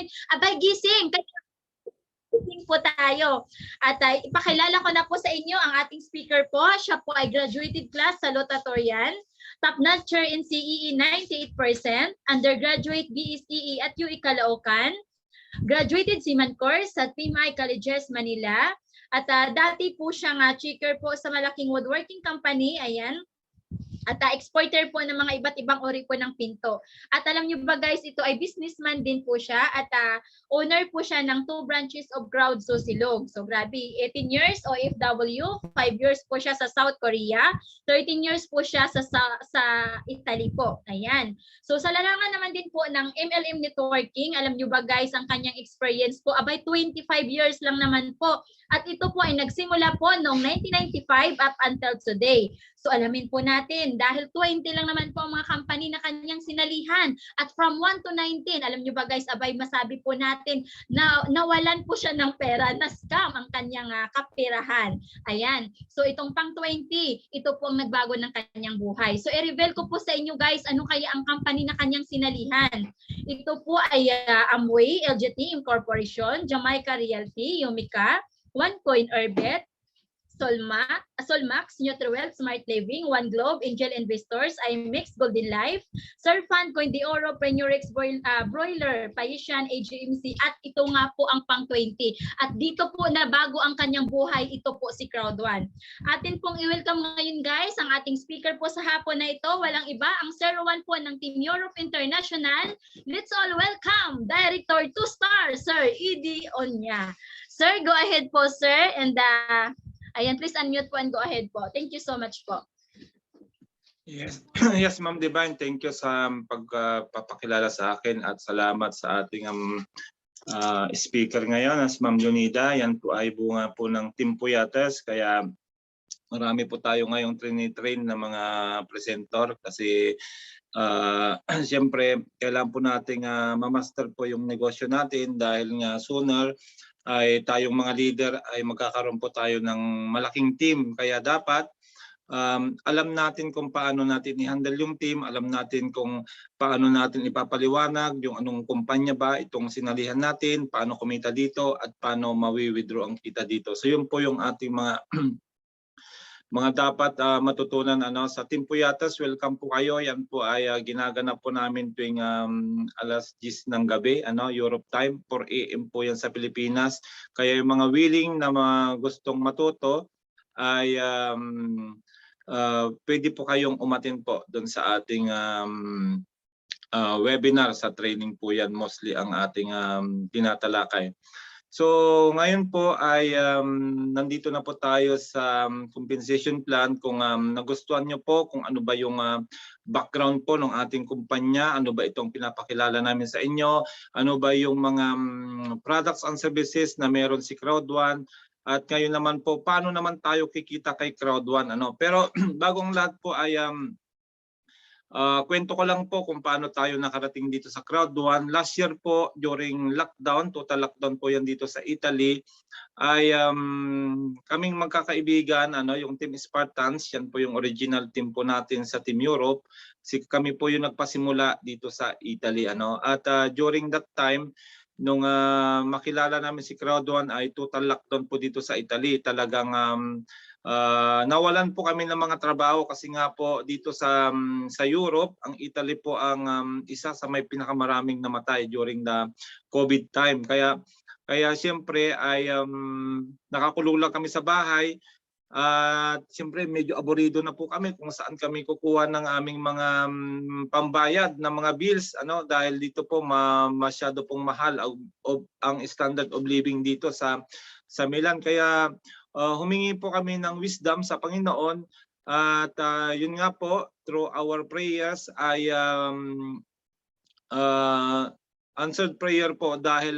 natin. Abay, gising! Gising po tayo. At ipakilala ko na po sa inyo ang ating speaker po. Siya po ay graduated class sa Salutatorian. Top notcher in CEE 98%, undergraduate BSEE at UE Caloocan, graduated Seaman course sa PMI Colleges Manila, at dati po siyang checker po sa malaking woodworking company, ayan. At exporter po ng mga iba't ibang uri po ng pinto. At alam niyo ba guys, ito ay businessman din po siya at owner po siya ng 2 branches of Crowd Susilog. So grabe, 18 years OFW, 5 years po siya sa South Korea, 13 years po siya sa Italy po. Ayan. So sa larangan naman din po ng MLM networking, alam niyo ba guys, ang kanyang experience po, abay 25 years lang naman po. At ito po ay nagsimula po noong 1995 up until today. So alamin po natin, dahil 20 lang naman po ang mga company na kanyang sinalihan. At from 1 to 19, alam nyo ba guys, abay masabi po natin na nawalan po siya ng pera, na-scam ang kanyang kapirahan. Ayan. So itong pang 20, ito po ang nagbago ng kanyang buhay. So i-reveal ko po sa inyo guys, ano kaya ang company na kanyang sinalihan. Ito po ay Amway, LGT Incorporation, Jamaica Realty, Yumika, OneCoin Orbit, Solmax, Nutriwealth, Smart Living, One Globe, Angel Investors, iMix, Golden Life, Surfund, Coin de Oro, Prenurex, Broiler, Paisian, AGMC, at ito nga po ang pang 20. At dito po na bago ang kanyang buhay, ito po si Crowd1. Atin pong i-welcome ngayon guys, ang ating speaker po sa hapon na ito, walang iba, ang 01 po ng Team Europe International. Let's all welcome Director 2-star, Sir Edie Onya. Sir, go ahead po sir, and ayan, please unmute po and go ahead po. Thank you so much po. Yes, yes Ma'am Divine, thank you sa pagpapakilala sa akin at salamat sa ating speaker ngayon as Ma'am Leonida. Yan po ay bunga po ng Team Puyates, kaya marami po tayo ngayong train na mga presenter kasi siyempre kailangan po nating ma-master po yung negosyo natin dahil nga sooner ay tayong mga leader ay magkakaroon po tayo ng malaking team, kaya dapat alam natin kung paano natin i-handle yung team, alam natin kung paano natin ipapaliwanag yung anong kumpanya ba itong sinalihan natin, paano kumita dito at paano mawi-withdraw ang kita dito. So yun po yung ating mga mga dapat matutunan sa Team Puyates. Welcome po kayo. Yan po ay ginaganap po namin tuwing alas 10 ng gabi, Europe time, 4 AM po yan sa Pilipinas. Kaya yung mga willing na gustong matuto ay pwede po kayong umatin po doon sa ating webinar. Sa training po yan mostly ang ating tinatalakay. So ngayon po ay nandito na po tayo sa compensation plan. Kung nagustuhan nyo po kung ano ba yung background po ng ating kumpanya, ano ba itong pinapakilala namin sa inyo, ano ba yung mga products and services na meron si Crowd1, at ngayon naman po paano naman tayo kikita kay Crowd1. Pero bagong lahat po ay kwento ko lang po kung paano tayo nakarating dito sa Crowd1. Last year po, during lockdown, total lockdown po yan dito sa Italy, ay kaming magkakaibigan, yung Team Spartans, yan po yung original team po natin sa Team Europe. Kami po yung nagpasimula dito sa Italy. At during that time, nung makilala namin si Crowd1 ay total lockdown po dito sa Italy. Talagang nawalan po kami ng mga trabaho kasi nga po dito sa Europe, ang Italy po ang isa sa may pinakamaraming namatay during the COVID time. Kaya siyempre ay nakakulong lang kami sa bahay. At siyempre medyo aborido na po kami kung saan kami kukuha ng aming mga pambayad ng mga bills, dahil dito po masyado pong mahal ang standard of living dito sa Milan. Kaya humingi po kami ng wisdom sa Panginoon at yun nga po, through our prayers ay answered prayer po dahil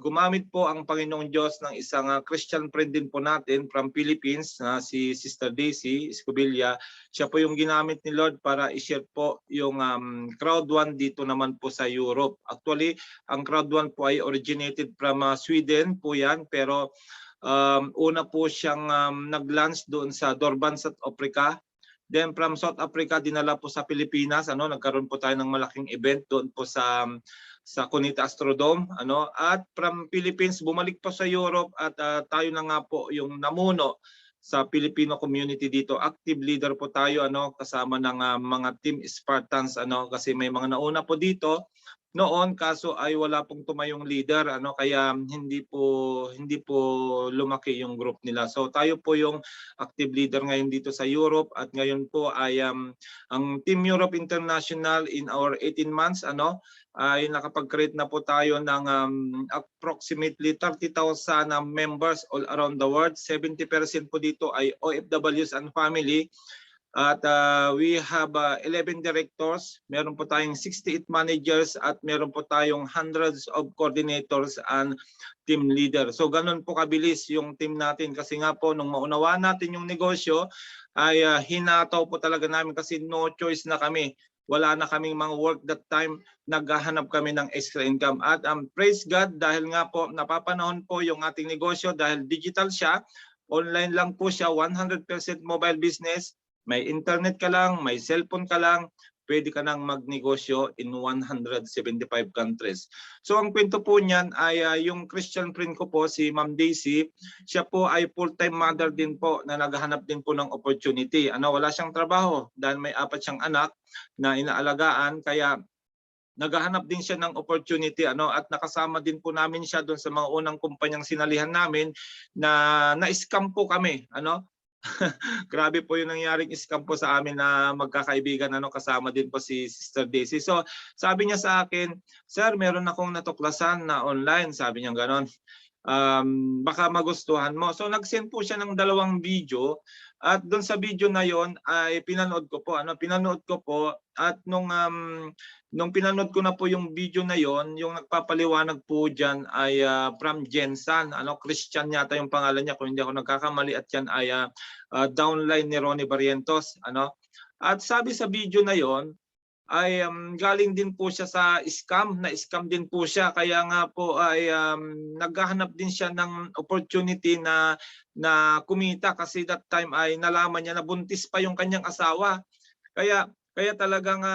gumamit po ang Panginoong Diyos ng isang Christian friend din po natin from Philippines, si Sister Daisy Escobilla. Siya po yung ginamit ni Lord para i-share po yung Crowd1 dito naman po sa Europe. Actually, ang Crowd1 po ay originated from Sweden po yan, pero una po siyang nag-launch doon sa Durban, South Africa. Then from South Africa, dinala po sa Pilipinas. Nagkaroon po tayo ng malaking event doon po sa sa Cunita Astrodome, at from Philippines bumalik po sa Europe at tayo na nga po yung namuno sa Filipino community dito. Active leader po tayo, kasama ng mga Team Spartans, kasi may mga nauna po dito noon, kaso ay wala pong tumayong leader, kaya hindi po lumaki yung group nila. So tayo po yung active leader ngayon dito sa Europe, at ngayon po ay ang Team Europe International in our 18 months ay nakapag-create na po tayo ng approximately 30,000 members all around the world. 70% po dito ay OFWs and family. At we have 11 directors, meron po tayong 68 managers, at meron po tayong hundreds of coordinators and team leaders. So ganun po kabilis yung team natin, kasi nga po nung maunawaan natin yung negosyo ay hinataw po talaga namin, kasi no choice na kami. Wala na kaming mga work that time, naghahanap kami ng extra income. At praise God, dahil nga po napapanahon po yung ating negosyo, dahil digital siya, online lang po siya, 100% mobile business. May internet ka lang, may cellphone ka lang, pwede ka nang magnegosyo in 175 countries. So ang kwento po niyan ay yung Christian friend ko po, si Ma'am Daisy, siya po ay full-time mother din po na naghahanap din po ng opportunity. Wala siyang trabaho dahil may 4 siyang anak na inaalagaan, kaya naghahanap din siya ng opportunity, at nakasama din po namin siya doon sa mga unang kumpanyang sinalihan namin na na-scam po kami, Grabe po yung nangyaring scam po sa amin na magkakaibigan, kasama din po si Sister Daisy. So sabi niya sa akin, "Sir, meron akong natuklasan na online," sabi niya ganon. Baka magustuhan mo. So nag-send po siya ng 2 video, at doon sa video na yon ay pinanood ko po, at nung pinanood ko na po yung video na yon, yung nagpapaliwanag po diyan ay from Jensan, Christian yata yung pangalan niya kung hindi ako nagkakamali, at yan ay downline ni Ronnie Barrientos, At sabi sa video na yon ay galing din po siya sa scam, na-scam din po siya, kaya nga po ay naghahanap din siya ng opportunity na kumita, kasi that time ay nalaman niya na buntis pa yung kanyang asawa. Kaya talagang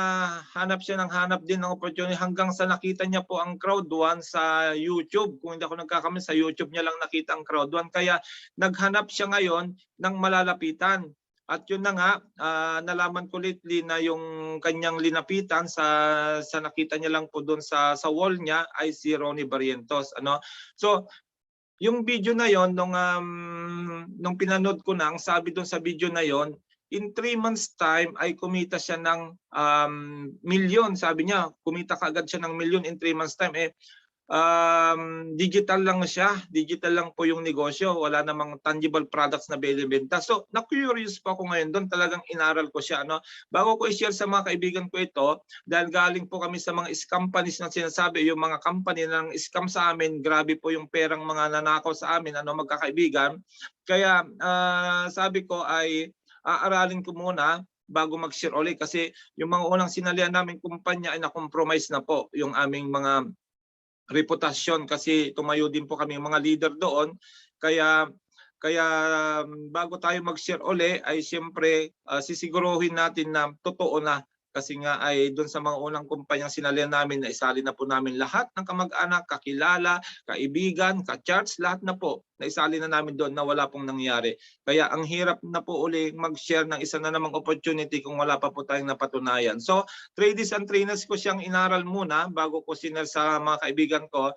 hanap siya ng hanap din ng opportunity, hanggang sa nakita niya po ang Crowd1 sa YouTube. Kung hindi ako nagkakamali, sa YouTube niya lang nakita ang Crowd1, kaya naghanap siya ngayon ng malalapitan. At yun na nga, nalaman ko lately na yung kanyang linapitan sa nakita niya lang po doon sa wall niya ay si Ronnie Barrientos. So yung video na yon, nung pinanood ko na, ang sabi doon sa video na yon, in 3 months time ay kumita siya ng milyon. Sabi niya, kumita kaagad siya ng milyon in 3 months time. Digital lang siya, digital lang po yung negosyo, wala namang tangible products na binibenta. So na-curious po ako ngayon doon, talagang inaral ko siya. Bago ko i-share sa mga kaibigan ko ito, dahil galing po kami sa mga scam companies na sinasabi, yung mga company na scam sa amin, grabe po yung perang mga nanakaw sa amin, magkakaibigan. Kaya sabi ko ay aaralin ko muna bago mag-share ulit, kasi yung mga unang sinalihan namin kumpanya ay na-compromise na po yung aming mga reputasyon, kasi tumayo din po kami mga leader doon. Kaya bago tayo mag-share uli ay siyempre sisiguruhin natin na totoo na, kasi nga ay doon sa mga unang kumpanyang sinalihan namin na isali na po namin lahat ng kamag-anak, kakilala, kaibigan, ka-church, lahat na po na isali na namin doon na wala pong nangyari. Kaya ang hirap na po uli mag-share ng isa na namang opportunity kung wala pa po tayong napatunayan. So traders and trainers ko siyang inaral muna bago ko sinare sa mga kaibigan ko.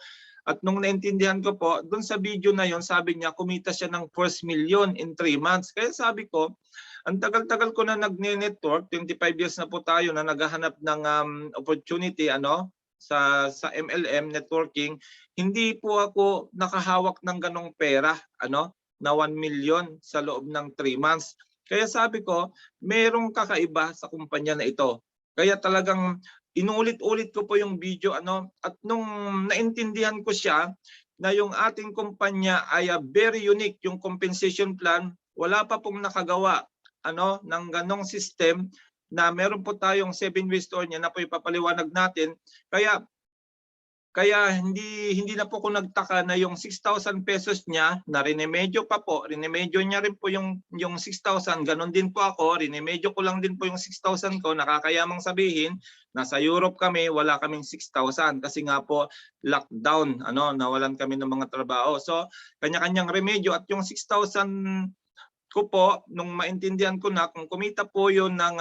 At nung naintindihan ko po, doon sa video na yon, sabi niya kumita siya ng 1 million in 3 months. Kaya sabi ko, ang tagal-tagal ko na nagne-network, 25 years na po tayo na naghahanap ng opportunity sa MLM networking, hindi po ako nakahawak ng ganong pera na 1 million sa loob ng 3 months. Kaya sabi ko, merong kakaiba sa kumpanya na ito. Kaya talagang inulit-ulit ko po yung video at nung naintindihan ko siya na yung ating kumpanya ay very unique, yung compensation plan, wala pa pong nakagawa ng ganong system, na meron po tayong 7 ways to earn, yan na po ipapaliwanag natin. Kaya Kaya hindi na po ako nagtaka na yung 6,000 pesos niya na rinemedyo pa po, rinemedyo niya rin po yung 6,000, ganun din po ako, rinemedyo ko lang din po yung 6,000 ko. Nakakayamang sabihin, nasa Europe kami, wala kaming 6,000 kasi nga po lockdown, nawalan kami ng mga trabaho. So kanya-kanyang remedyo at yung 6,000 ko po, nung maintindihan ko na kung kumita po yun ng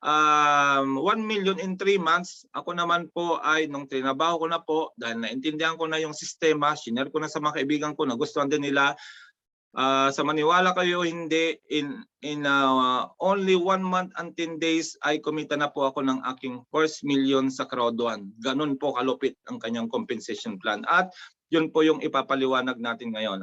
1 million in 3 months, ako naman po ay nung trinabaho ko na po, dahil naintindihan ko na yung sistema, shinare ko na sa mga kaibigan ko, nagustuhan din nila. Sa maniwala kayo hindi, in only 1 month and 10 days ay kumita na po ako ng aking 1 million sa Crowd1. Ganun po kalupit ang kanyang compensation plan. At yun po yung ipapaliwanag natin ngayon.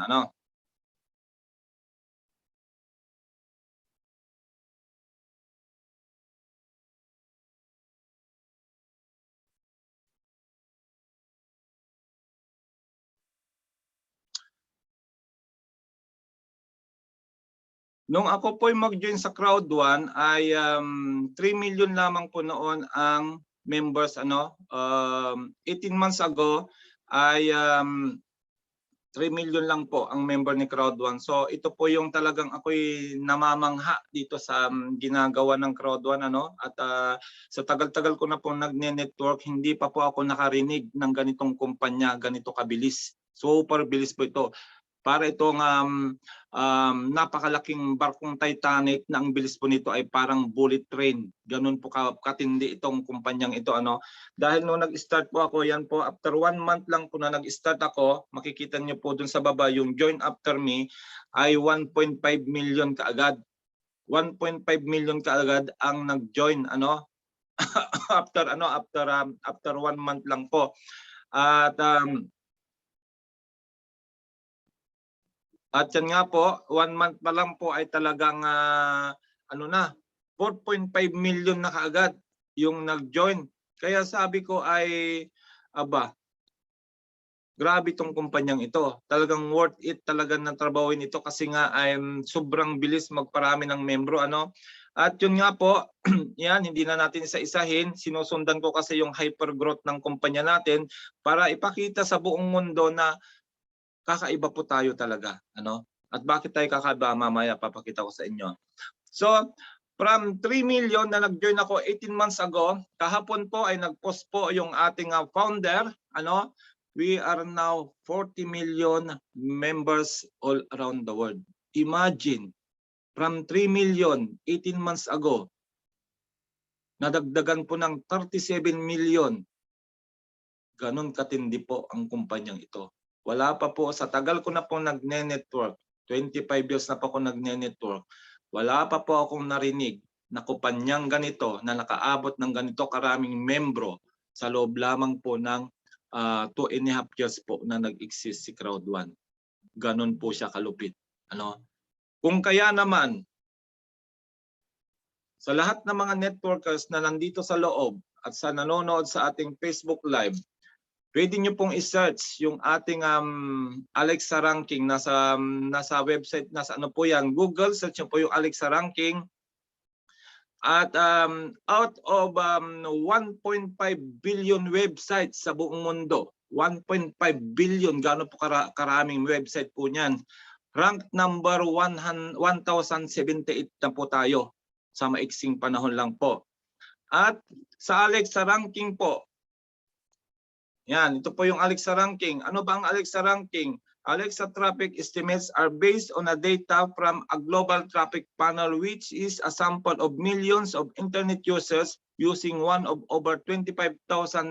Nung ako po mag-join sa Crowd1 ay 3 million lamang po noon ang members. 18 months ago ay 3 million lang po ang member ni Crowd1. So ito po yung talagang ako'y namamangha dito sa ginagawa ng Crowd1. At sa tagal-tagal ko na po nagne-network, hindi pa po ako nakarinig ng ganitong kumpanya, ganito kabilis. Super bilis po ito. Para itong napakalaking barkong Titanic na ang bilis po nito ay parang bullet train. Ganun po katindi itong kumpanyang ito. Dahil nung nag-start po ako, yan po, after 1 month lang po na nag-start ako, makikita niyo po dun sa baba, yung join after me ay 1.5 million kaagad. 1.5 million kaagad ang nag-join after 1 month lang po. At yan nga po, 1 month pa lang po ay talagang 4.5 million na kaagad yung nag-join. Kaya sabi ko ay, grabe itong kumpanyang ito. Talagang worth it talaga ng trabawin ito kasi nga ay sobrang bilis magparami ng membro. At yun nga po, yan, hindi na natin isa-isahin. Sinusundan ko kasi yung hyper growth ng kumpanya natin para ipakita sa buong mundo na kakaiba po tayo talaga. At bakit tayo kakaiba? Mamaya papakita ko sa inyo. So, from 3 million na nag-join ako 18 months ago, kahapon po ay nag-post po yung ating founder. We are now 40 million members all around the world. Imagine, from 3 million 18 months ago, nadagdagan po ng 37 million. Ganon katindi po ang kumpanyang ito. Wala pa po, sa tagal ko na po nagne-network, 25 years na po ako nagne-network, wala pa po akong narinig na kumpanyang ganito na nakaabot ng ganito karaming membro sa loob lamang po ng 2.5 years po na nag-exist si Crowd1. Ganon po siya kalupit. Kung kaya naman, sa lahat ng mga networkers na nandito sa loob at sa nanonood sa ating Facebook Live, pwede nyo pong i-search yung ating Alexa ranking. Nasa website, nasa po yan, Google, search nyo po yung Alexa ranking. At out of 1.5 billion websites sa buong mundo, 1.5 billion, gaano po karaming website po niyan. Ranked number 1078 na po tayo sa maiksing panahon lang po. At sa Alexa ranking po, yan, ito po yung Alexa ranking. Ano ba ang Alexa ranking? Alexa traffic estimates are based on a data from a global traffic panel, which is a sample of millions of internet users using one of over 25,000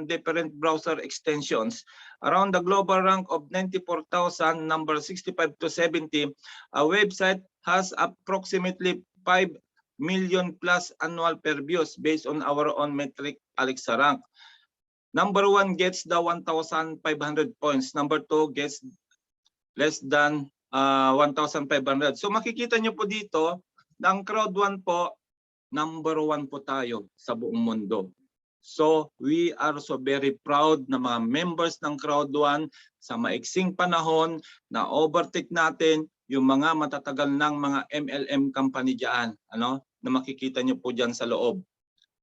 different browser extensions. Around the global rank of 94,000, number 65 to 70, a website has approximately 5 million plus annual per views based on our own metric Alexa rank. Number 1 gets the 1,500 points. Number 2 gets less than 1,500. So makikita nyo po dito, na ang Crowd1 po, number 1 po tayo sa buong mundo. So we are so very proud na mga members ng Crowd1 sa maiksing panahon na overtake natin yung mga matatagal ng mga MLM company dyan. Na makikita nyo po dyan sa loob.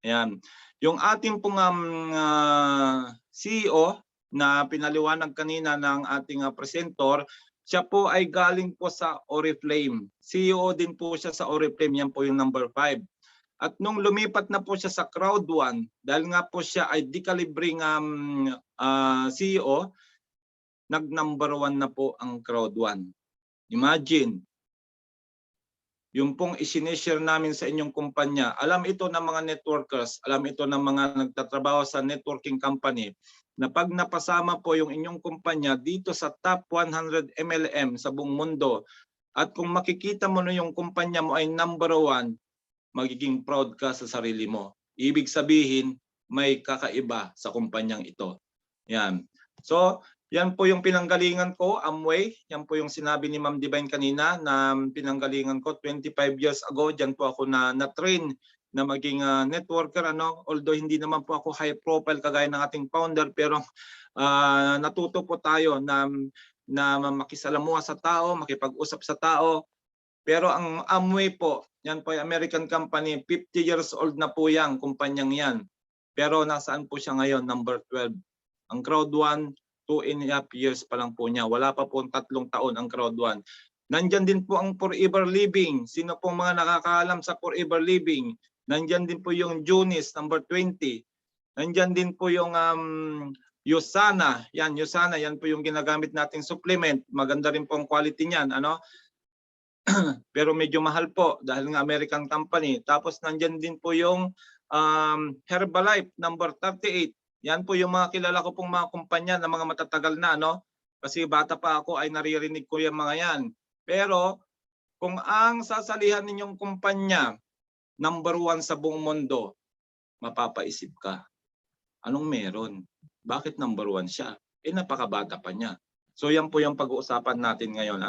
Ayan. Yung ating pong CEO, na pinaliwanag kanina ng ating presenter, siya po ay galing po sa Oriflame. CEO din po siya sa Oriflame, yan po yung number 5. At nung lumipat na po siya sa Crowd1, dahil nga po siya ay Decalibring CEO, nag-number 1 na po ang Crowd1. Imagine, yung pong isinishare namin sa inyong kumpanya, alam ito ng mga networkers, alam ito ng mga nagtatrabaho sa networking company, na pag napasama po yung inyong kumpanya dito sa top 100 MLM sa buong mundo, at kung makikita mo na yung kumpanya mo ay number 1, magiging proud ka sa sarili mo. Ibig sabihin, may kakaiba sa kumpanyang ito. Yan. So, yan po yung pinanggalingan ko, Amway. Yan po yung sinabi ni Ma'am Divine kanina na pinanggalingan ko 25 years ago. Diyan po ako na-train na maging networker. Although hindi naman po ako high profile kagaya ng ating founder, pero natuto po tayo na makisalamuha sa tao, makipag-usap sa tao. Pero ang Amway po, yan po ay American company, 50 years old na po yan, kumpanyang yan. Pero nasaan po siya ngayon? Number 12. Ang Crowd1, 2.5 years pa lang po niya. Wala pa po 3 taon ang Crowd1. Nandyan din po ang Forever Living. Sino pong mga nakakaalam sa Forever Living? Nandyan din po yung Junis, number 20. Nandyan din po yung Usana. Yan, Usana. Yan po yung ginagamit nating supplement. Maganda rin po ang quality niyan. Pero medyo mahal po dahil nga American company. Tapos nandyan din po yung Herbalife, number 38. Yan po yung mga kilala ko pong mga kumpanya na mga matatagal na, Kasi bata pa ako ay naririnig ko yung mga yan. Pero kung ang sasalihan ninyong kumpanya, number 1 sa buong mundo, mapapaisip ka, anong meron? Bakit number 1 siya? Napakabata pa niya. So yan po yung pag-uusapan natin ngayon,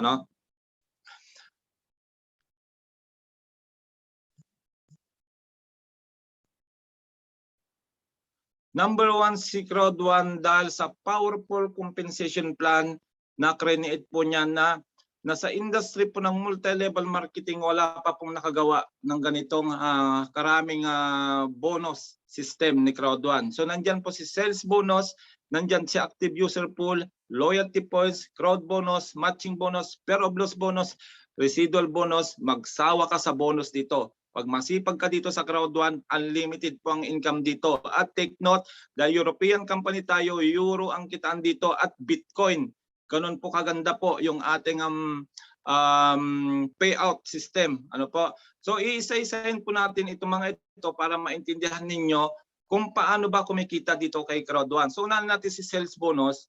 Number 1 si Crowd1 dahil sa powerful compensation plan na create po niya na nasa industry po ng multi-level marketing, wala pa pong nakagawa ng ganitong karaming bonus system ni Crowd1. So nandyan po si sales bonus, nandyan si active user pool, loyalty points, crowd bonus, matching bonus, pair of loss bonus, residual bonus. Magsawa ka sa bonus dito. Pag masipag ka dito sa Crowd1, unlimited po ang income dito. At take note, the European company tayo, euro ang kitaan dito at Bitcoin. Ganun po kaganda po yung ating payout system. So iisa-isahin po natin itong mga ito para maintindihan ninyo kung paano ba kumikita dito kay Crowd1. So unahin natin si sales bonus.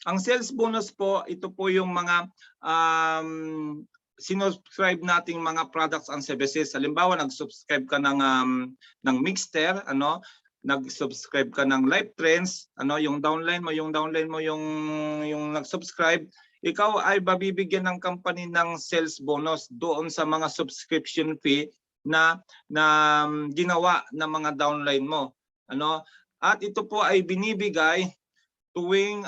Ang sales bonus po, ito po yung mga sinubscribe nating mga products and services. Halimbawa, nag-subscribe ka ng Mixter, nag-subscribe ka ng Life Trends, yung downline mo yung nag-subscribe, ikaw ay babibigyan ng company ng sales bonus doon sa mga subscription fee na ginawa ng mga downline mo. At ito po ay binibigay tuwing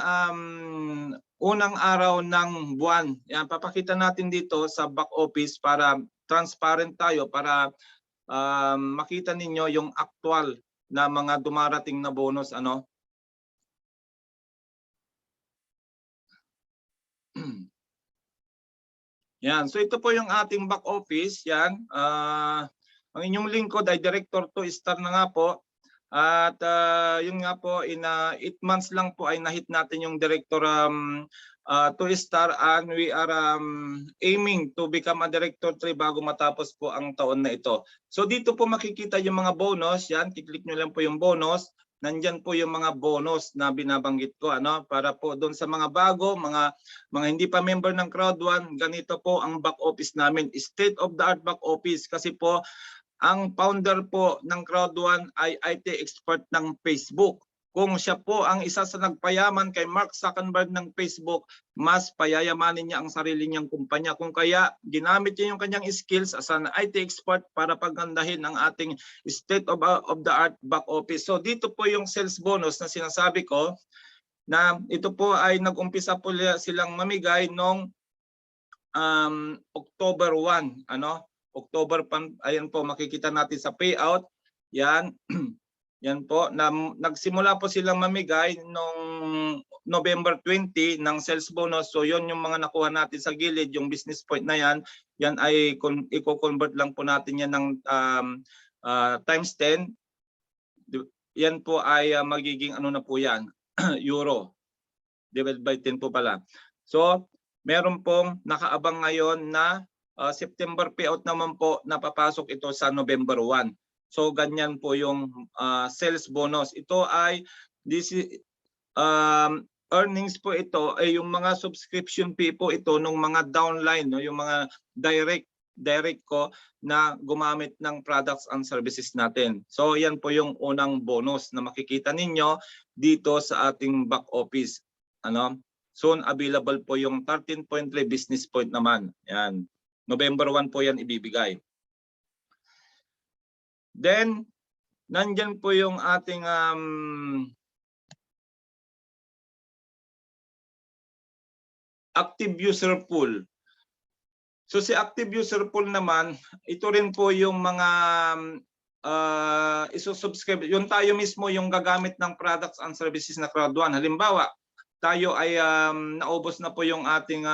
unang araw ng buwan. Yan, papakita natin dito sa back office para transparent tayo, para makita ninyo yung actual na mga dumarating na bonus. Yan, so ito po yung ating back office. Yan, ang inyong lingkod ay Director 2 star na nga po. At yun nga po, in 8 months lang po ay nahit natin yung Director 2 star, and we are aiming to become a Director 3 bago matapos po ang taon na ito. So dito po makikita yung mga bonus. Yan, kiklik nyo lang po yung bonus. Nandyan po yung mga bonus na binabanggit ko. Para po doon sa mga bago, mga hindi pa member ng Crowd1, ganito po ang back office namin. State of the art back office kasi po ang founder po ng Crowd1 ay IT expert ng Facebook. Kung siya po ang isa sa nagpayaman kay Mark Zuckerberg ng Facebook, mas payayamanin niya ang sarili niyang kumpanya. Kung kaya ginamit niya yung kanyang skills as an IT expert para pagandahin ang ating state of the art back office. So dito po yung sales bonus na sinasabi ko, na ito po ay nag-umpisa po silang mamigay noong October 1. October, ayan po makikita natin sa payout. Yan. Yan po, nagsimula po silang mamigay noong November 20 ng sales bonus. So yon yung mga nakuha natin sa gilid, yung business point na yan, yan ay i-convert lang po natin yan ng times 10. Yan po ay magiging ano na po yan, euro. Divided by 10 po pala. So meron pong nakaabang ngayon na September payout naman po na papasok ito sa November 1. So ganyan po yung sales bonus. Ito ay earnings po ito ay yung mga subscription fee po ito nung mga downline, no, yung mga direct ko na gumamit ng products and services natin. So yan po yung unang bonus na makikita ninyo dito sa ating back office. Ano? Soon available po yung 13.3 business point naman. Yan. November 1 po yan ibibigay. Then, nandyan po yung ating active user pool. So si active user pool naman, ito rin po yung mga isusubscribe. Yung tayo mismo yung gagamit ng products and services na Crowd1. Halimbawa, tayo ay naubos na po yung ating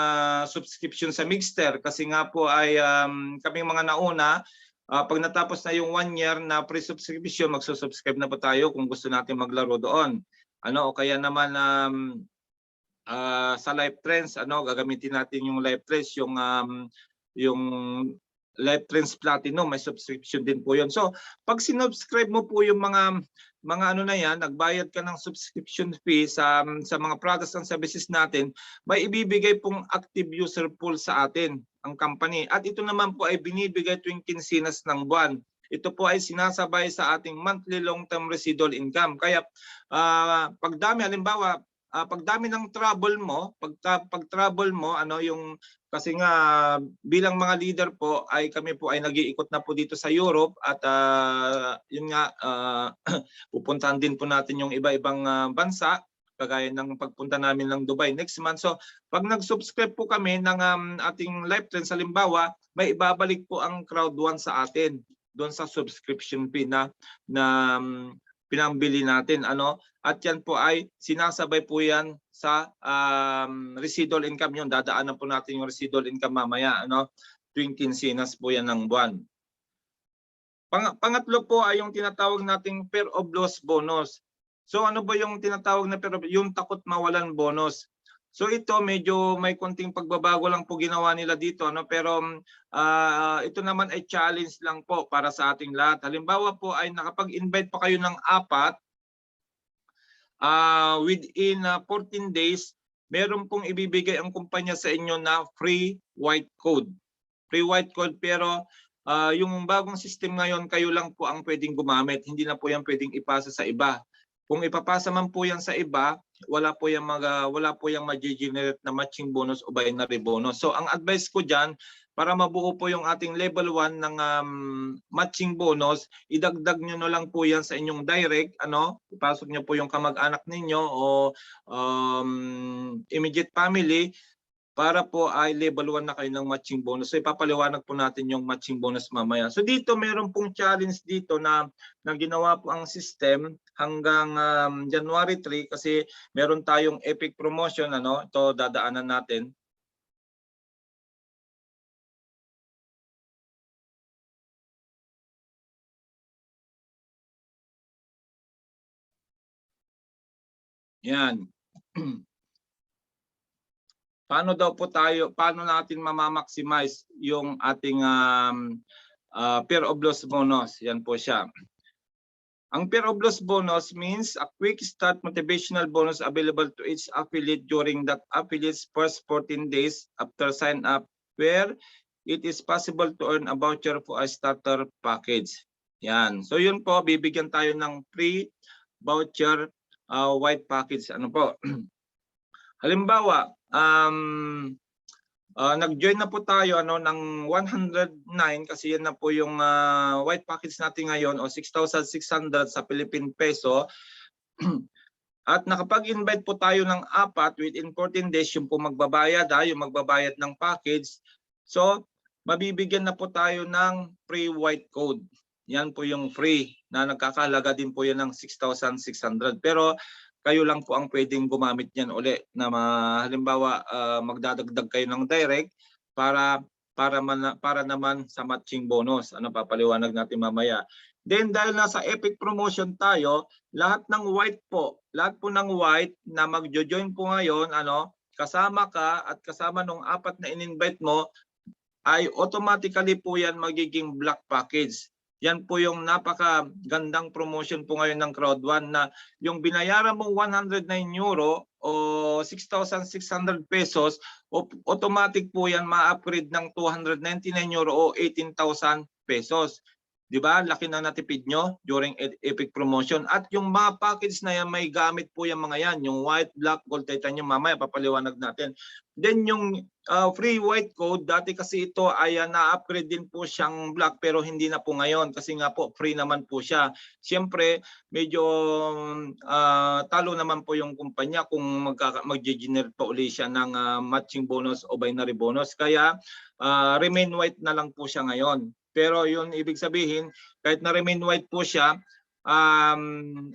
subscription sa Mixter kasi nga po ay kaming mga nauna. Pag natapos na yung 1 year na pre-subscription, magsusubscribe na po tayo kung gusto natin maglaro doon. Ano, o kaya naman sa Live Trends, ano, gagamitin natin yung Live Trends, yung Live Trends Platinum, may subscription din po yun. So, pag sinubscribe mo po yung mga ano na yan, nagbayad ka ng subscription fee sa mga products and services natin, may ibibigay pong active user pool sa atin, ang company. At ito naman po ay binibigay tuwing kinsinas ng buwan. Ito po ay sinasabay sa ating monthly long-term residual income. Kaya pagdami, halimbawa, pagdami ng travel mo, pag travel mo, ano yung kasi nga bilang mga leader po ay kami po ay nag-iikot na po dito sa Europe at yun nga pupuntahan din po natin yung iba-ibang bansa kagaya ng pagpunta namin ng Dubai next month. So pag nag-subscribe po kami ng ating Live Trends, halimbawa, may ibabalik po ang Crowd1 sa atin doon sa subscription fee na pinambili natin, ano, at yan po ay sinasabay po yan sa residual income. Yun, dadaanan po natin yung residual income mamaya, ano, tuwing kinsinas po yan ng buwan. Pangatlo po ay yung tinatawag nating fear of loss bonus. So ano ba yung tinatawag na fear of, yung takot mawalan bonus? So ito medyo may konting pagbabago lang po ginawa nila dito, ano, pero ito naman ay challenge lang po para sa ating lahat. Halimbawa po ay nakapag-invite pa kayo ng 4 within 14 days, meron pong ibibigay ang kumpanya sa inyo na free white code. Free white code, pero yung bagong system ngayon, kayo lang po ang pwedeng gumamit. Hindi na po yan pwedeng ipasa sa iba. Kung ipapasa man po yan sa iba, wala po yung ma-generate na matching bonus o binary bonus. So ang advice ko diyan, para mabuo po yung ating level 1 ng matching bonus, idagdag nyo na lang po yan sa inyong direct, ano, ipasok nyo po yung kamag-anak ninyo o immediate family para po ay level 1 na kayo ng matching bonus. So ipapaliwanag po natin yung matching bonus mamaya. So dito meron pong challenge dito na ginawa po ang system hanggang January 3 kasi meron tayong epic promotion, ano, ito dadaanan natin. Yan. Paano natin mamamaximize yung ating fear of loss bonus? Yan po siya. Ang fear of loss bonus means a quick start motivational bonus available to each affiliate during that affiliate's first 14 days after sign up, where it is possible to earn a voucher for a starter package. Yan. So yun po, bibigyan tayo ng free voucher white package. Ano po? Halimbawa, nag-join na po tayo, ano, ng 109 kasi yan na po yung white package natin ngayon, o 6,600 sa Philippine peso. At nakapag-invite po tayo ng 4 within 14 days, yung po magbabayad, yung magbabayad ng package. So mabibigyan na po tayo ng free white code. Yan po yung free na nagkakahalaga din po yan ng 6,600. Pero kayo lang po ang pwedeng gumamit niyan uli na halimbawa magdadagdag kayo ng direct para naman sa matching bonus. Ano papaliwanag natin mamaya. Then dahil nasa Epic promotion tayo, lahat ng white po, lahat po ng white na magjo-join po ngayon, kasama ka at kasama nung 4 na in-invite mo, ay automatically po yan magiging black package. Yan po yung napakagandang promotion po ngayon ng Crowd1 na yung binayaran mong 109 euro o 6,600 pesos, automatic po yan ma-upgrade ng 299 euro o 18,000 pesos. Di ba? Laki na natipid nyo during Epic promotion. At yung mga package na yan, may gamit po yung mga yan. Yung white, black, gold, titanium, mamaya papaliwanag natin. Then yung free white code, dati kasi ito ay na-upgrade din po siyang black pero hindi na po ngayon kasi nga po free naman po siya. Siyempre, medyo talo naman po yung kumpanya kung mag-generate pa uli siya ng matching bonus o binary bonus. Kaya remain white na lang po siya ngayon. Pero yun ibig sabihin, kahit na remain white po siya, ano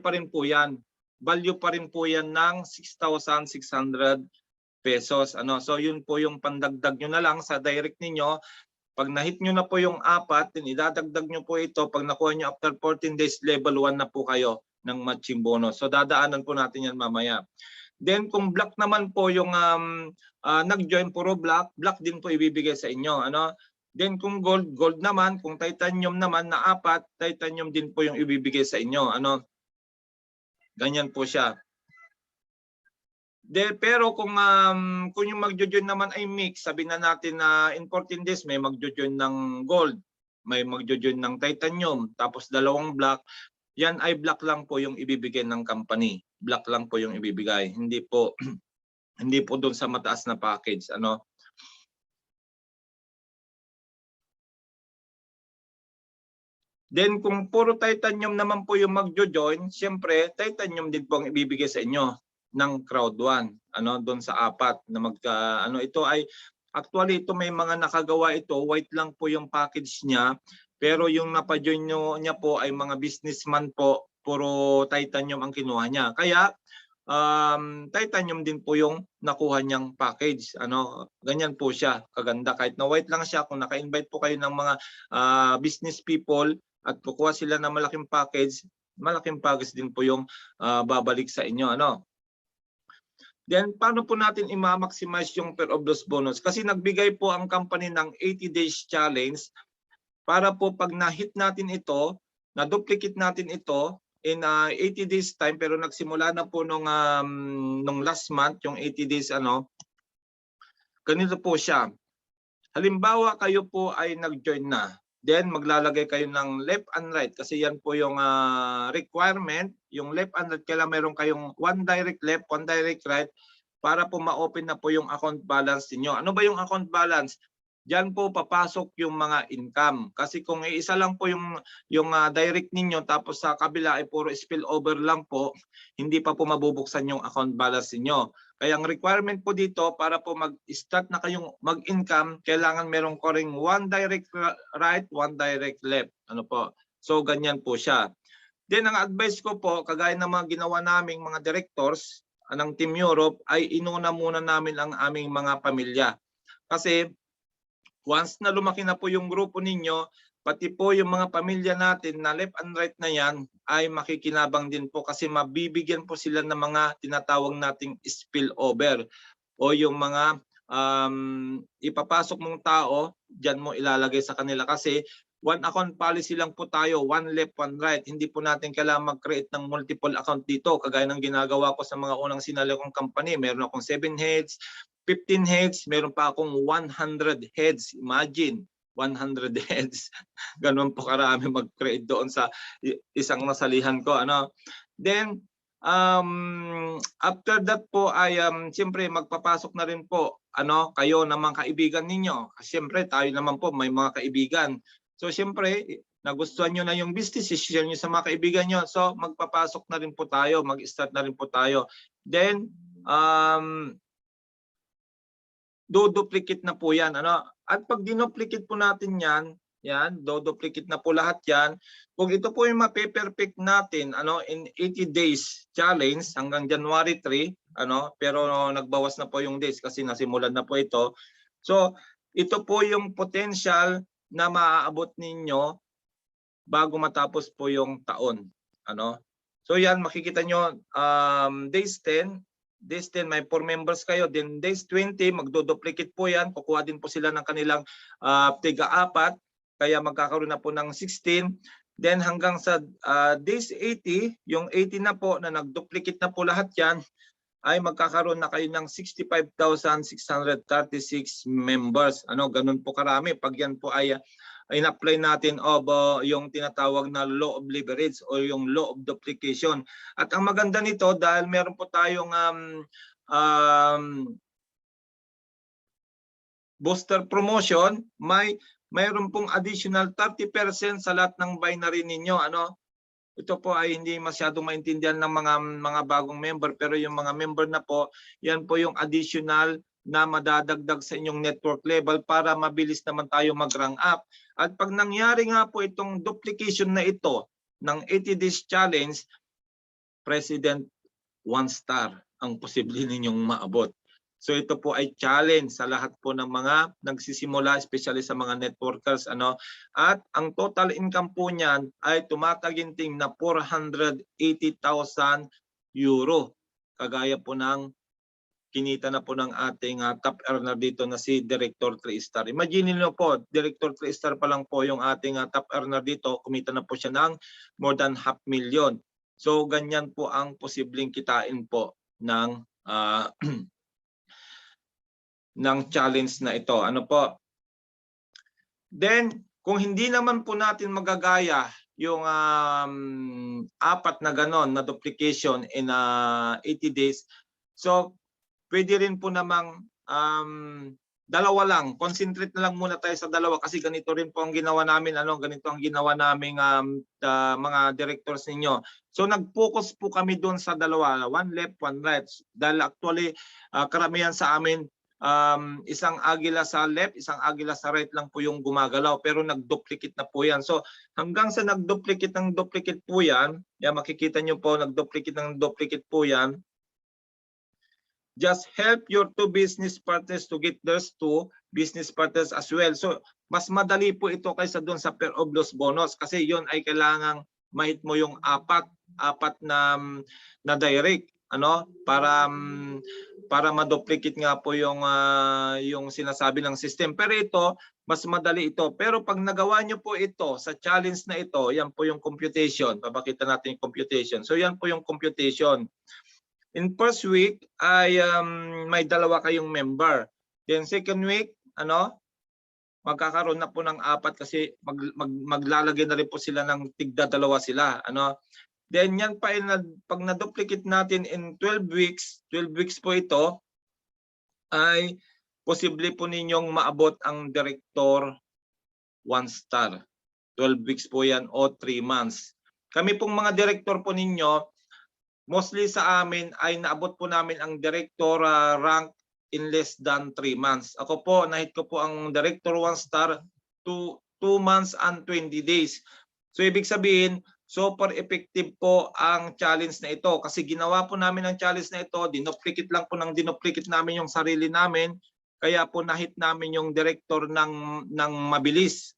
pa rin po yan, value pa rin po yan ng 6,600 pesos. So yun po yung pandagdag nyo na lang sa direct ninyo. Pag na-hit nyo na po yung 4, then idadagdag nyo po ito. Pag nakuha nyo after 14 days, level 1 na po kayo ng matching bonus. So dadaanan po natin yan mamaya. Then kung black naman po yung nag-join puro black, black din po ibibigay sa inyo. Then kung gold, gold naman. Kung titanium naman na 4, titanium din po yung ibibigay sa inyo. Ganyan po siya. Pero kung yung magjo-join naman ay mix, sabi na natin na in 14 days may magjo-join ng gold, may magjo-join ng titanium, tapos 2 black, yan ay black lang po yung ibibigay ng company. Black lang po yung ibibigay. Hindi po hindi po doon sa mataas na package. Then kung puro titanium naman po yung magjo-join, siyempre titanium din po ang ibibigay sa inyo ng Crowd1. Doon sa 4 na ito ay actually ito may mga nakagawa ito, white lang po yung package niya, pero yung napa-join niya po ay mga businessman po, puro titanium ang kinuha niya. Kaya titanium din po yung nakuha niyang package. Ganyan po siya, kaganda. Kahit na white lang siya, kung naka-invite po kayo ng mga business people at kukuha sila ng malaking package din po yung babalik sa inyo. Then paano po natin i-maximize yung pair of those bonus? Kasi nagbigay po ang company ng 80 days challenge para po pag na-hit natin ito, na-duplicate natin ito in 80 days time, pero nagsimula na po nung last month, yung 80 days ganito po siya. Halimbawa kayo po ay nag-join na. Then maglalagay kayo ng left and right kasi yan po yung requirement. Yung left and right, kailangan meron kayong 1 direct left, 1 direct right para po ma-open na po yung account balance niyo. Ano ba yung account balance? Diyan po papasok yung mga income. Kasi kung isa lang po yung direct ninyo tapos sa kabila ay puro spillover lang po, hindi pa po mabubuksan yung account balance niyo. Kaya ang requirement po dito para po mag-start na kayong mag-income, kailangan merong koring 1 direct right, 1 direct left. So ganyan po siya. Then ang advice ko po, kagaya ng mga ginawa naming mga directors ng Team Europe, ay inuna muna namin ang aming mga pamilya. Kasi once na lumaki na po yung grupo ninyo, pati po yung mga pamilya natin na left and right na yan ay makikinabang din po kasi mabibigyan po sila ng mga tinatawag nating spillover o yung mga ipapasok mong tao, dyan mo ilalagay sa kanila kasi 1 account policy lang po tayo, 1 left, 1 right. Hindi po natin kailangan mag-create ng multiple account dito kagaya ng ginagawa ko sa mga unang sinali kong company. Meron akong 7 heads, 15 heads, meron pa akong 100 heads. Imagine, 100 heads. Ganun po karami mag-create doon sa isang nasalihan ko. Then, after that po ay siyempre magpapasok na rin po kayo ng mga kaibigan ninyo. Siyempre tayo naman po may mga kaibigan. So siyempre nagustuhan nyo na yung business, share nyo sa mga kaibigan nyo. So magpapasok na rin po tayo, mag-start na rin po tayo. Then, duplicate na po yan. At pag dinuplicate po natin yan, Yan, duplicate na po lahat yan. Kung ito po yung mape-perfect natin in 80 days challenge hanggang January 3, pero nagbawas na po yung days kasi nasimulan na po ito. So, ito po yung potential na maaabot ninyo bago matapos po yung taon. So yan, makikita nyo, days 10 may 4 members kayo, then days 20 magdo-duplicate po yan, kukuha din po sila ng kanilang tiga-4, kaya magkakaroon na po ng 16. Then hanggang sa days 80, yung 80 na po na nag-duplicate na po lahat yan, ay magkakaroon na kayo ng 65,636 members. Ganun po karami. Pag yan po ay in-apply natin yung tinatawag na law of leverage o yung law of duplication. At ang maganda nito, dahil meron po tayong booster promotion, mayroon pong additional 30% sa lahat ng binary ninyo. Ito po ay hindi masyadong maintindihan ng mga bagong member, pero yung mga member na po, yan po yung additional na madadagdag sa inyong network level para mabilis naman tayo mag-rank up. At pag nangyari nga po itong duplication na ito ng 80 days challenge, President 1 star ang posible ninyong maabot. So ito po ay challenge sa lahat po ng mga nagsisimula, especially sa mga networkers. At ang total income po niyan ay tumataginting na 480,000 euro. Kagaya po ng kinita na po ng ating top earner dito na si Director 3-star. Imagine niyo po, Director 3-star pa lang po yung ating top earner dito, kumita na po siya ng more than 500,000. So ganyan po ang posibleng kitain po ng ng challenge na ito. Then, kung hindi naman po natin magagaya yung 4 na ganon na duplication in 80 days, so pwede rin po namang dalawa lang. Concentrate na lang muna tayo sa dalawa kasi ganito rin po ang ginawa namin. Ganito ang ginawa naming mga directors ninyo. So nag-focus po kami doon sa dalawa. One left, one right. Dahil actually karamihan sa amin, isang agila sa left, isang agila sa right lang po yung gumagalaw, pero nag-duplicate na po yan. So hanggang sa nag-duplicate ng duplicate po yan, makikita nyo po, nag-duplicate ng duplicate po yan. Just help your 2 business partners to get theirs 2 business partners as well. So mas madali po ito kaysa doon sa pair of loss bonus kasi yon ay kailangang mahit mo yung apat na direct para ma-duplicate nga po yung sinasabi ng system. Pero ito, mas madali ito. Pero pag nagawa nyo po ito sa challenge na ito, yan po yung computation. Papakita natin yung computation. So yan po yung computation. In first week ay may 2 kayong member. Then second week, magkakaroon na po ng 4 kasi maglalagay na rin po sila ng tigda 2 sila. Then yan pa pag na-duplicate natin in 12 weeks po ito, ay posible po ninyong maabot ang Director 1 star. 12 weeks po yan o 3 months. Kami pong mga director po ninyo, mostly sa amin ay naabot po namin ang Director rank in less than 3 months. Ako po, nahit ko po ang Director 1 star 2 months and 20 days. So ibig sabihin, super effective po ang challenge na ito kasi ginawa po namin ang challenge na ito, dinuplicate lang po ng dinuplicate namin yung sarili namin, kaya po nahit namin yung director ng mabilis.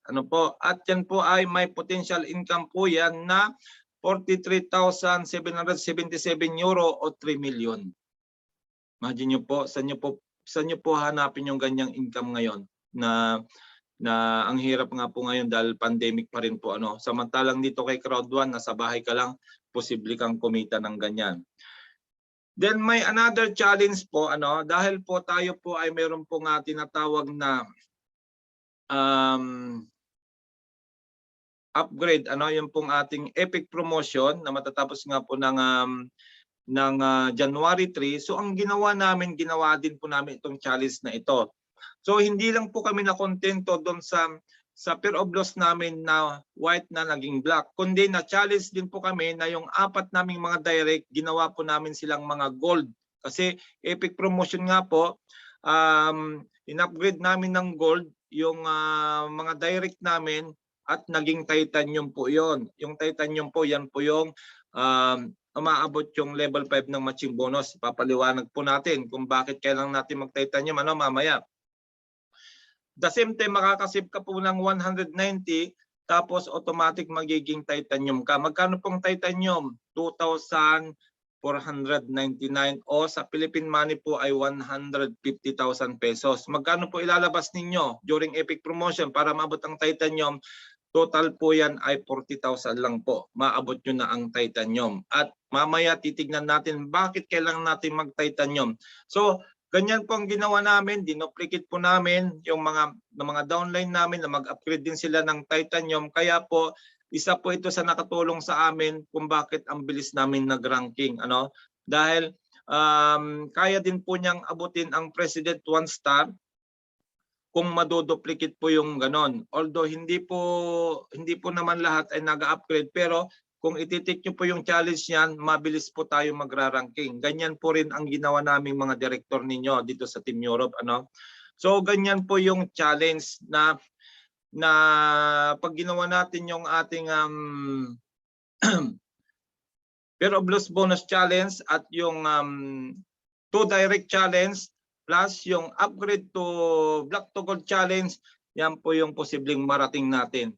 At yan po ay may potential income po yan na 43,777 euro o 3 million. Imagine nyo po, saan nyo po hanapin yung ganyang income ngayon na ang hirap nga po ngayon dahil pandemic pa rin po. Samantalang dito kay Crowd1, nasa bahay ka lang, posible kang kumita ng ganyan. Then may another challenge po, dahil po tayo po ay meron po nga tinatawag na upgrade, yung pong ating epic promotion na matatapos nga po ng January 3. So ang ginawa din po namin itong challenge na ito. So hindi lang po kami nakontento doon sa pair of loss namin na white na naging black, kundi na-challenge din po kami na yung 4 naming mga direct, ginawa po namin silang mga gold. Kasi epic promotion nga po, in-upgrade namin ng gold yung mga direct namin at naging titanium po yon. Yung titanium po, yan po yung umaabot yung level 5 ng matching bonus. Papaliwanag po natin kung bakit kailangan natin mag-titanium mamaya. The same time, makakasip ka po ng 190 tapos automatic magiging titanium ka. Magkano pong titanium? 2,499 o sa Philippine money po ay 150,000 pesos. Magkano po ilalabas ninyo during epic promotion para maabot ang titanium? Total po yan ay 40,000 lang po. Maabot nyo na ang titanium. At mamaya titignan natin bakit kailangan natin mag-titanium. So, ganyan po ang ginawa namin. Dinuplicate po namin yung mga downline namin na mag-upgrade din sila ng titanium. Kaya po, isa po ito sa nakatulong sa amin kung bakit ang bilis namin nag-ranking. Dahil kaya din po niyang abutin ang President 1 star kung madoduplicate po yung ganon. Although hindi po naman lahat ay nag-upgrade, pero kung ititik nyo po yung challenge niyan, mabilis po tayo magra-ranking. Ganyan po rin ang ginawa naming mga director ninyo dito sa Team Europe. So ganyan po yung challenge na pag ginawa natin yung ating Pair of Blues bonus challenge at yung 2 direct challenge plus yung upgrade to Black to Gold challenge, yan po yung posibleng marating natin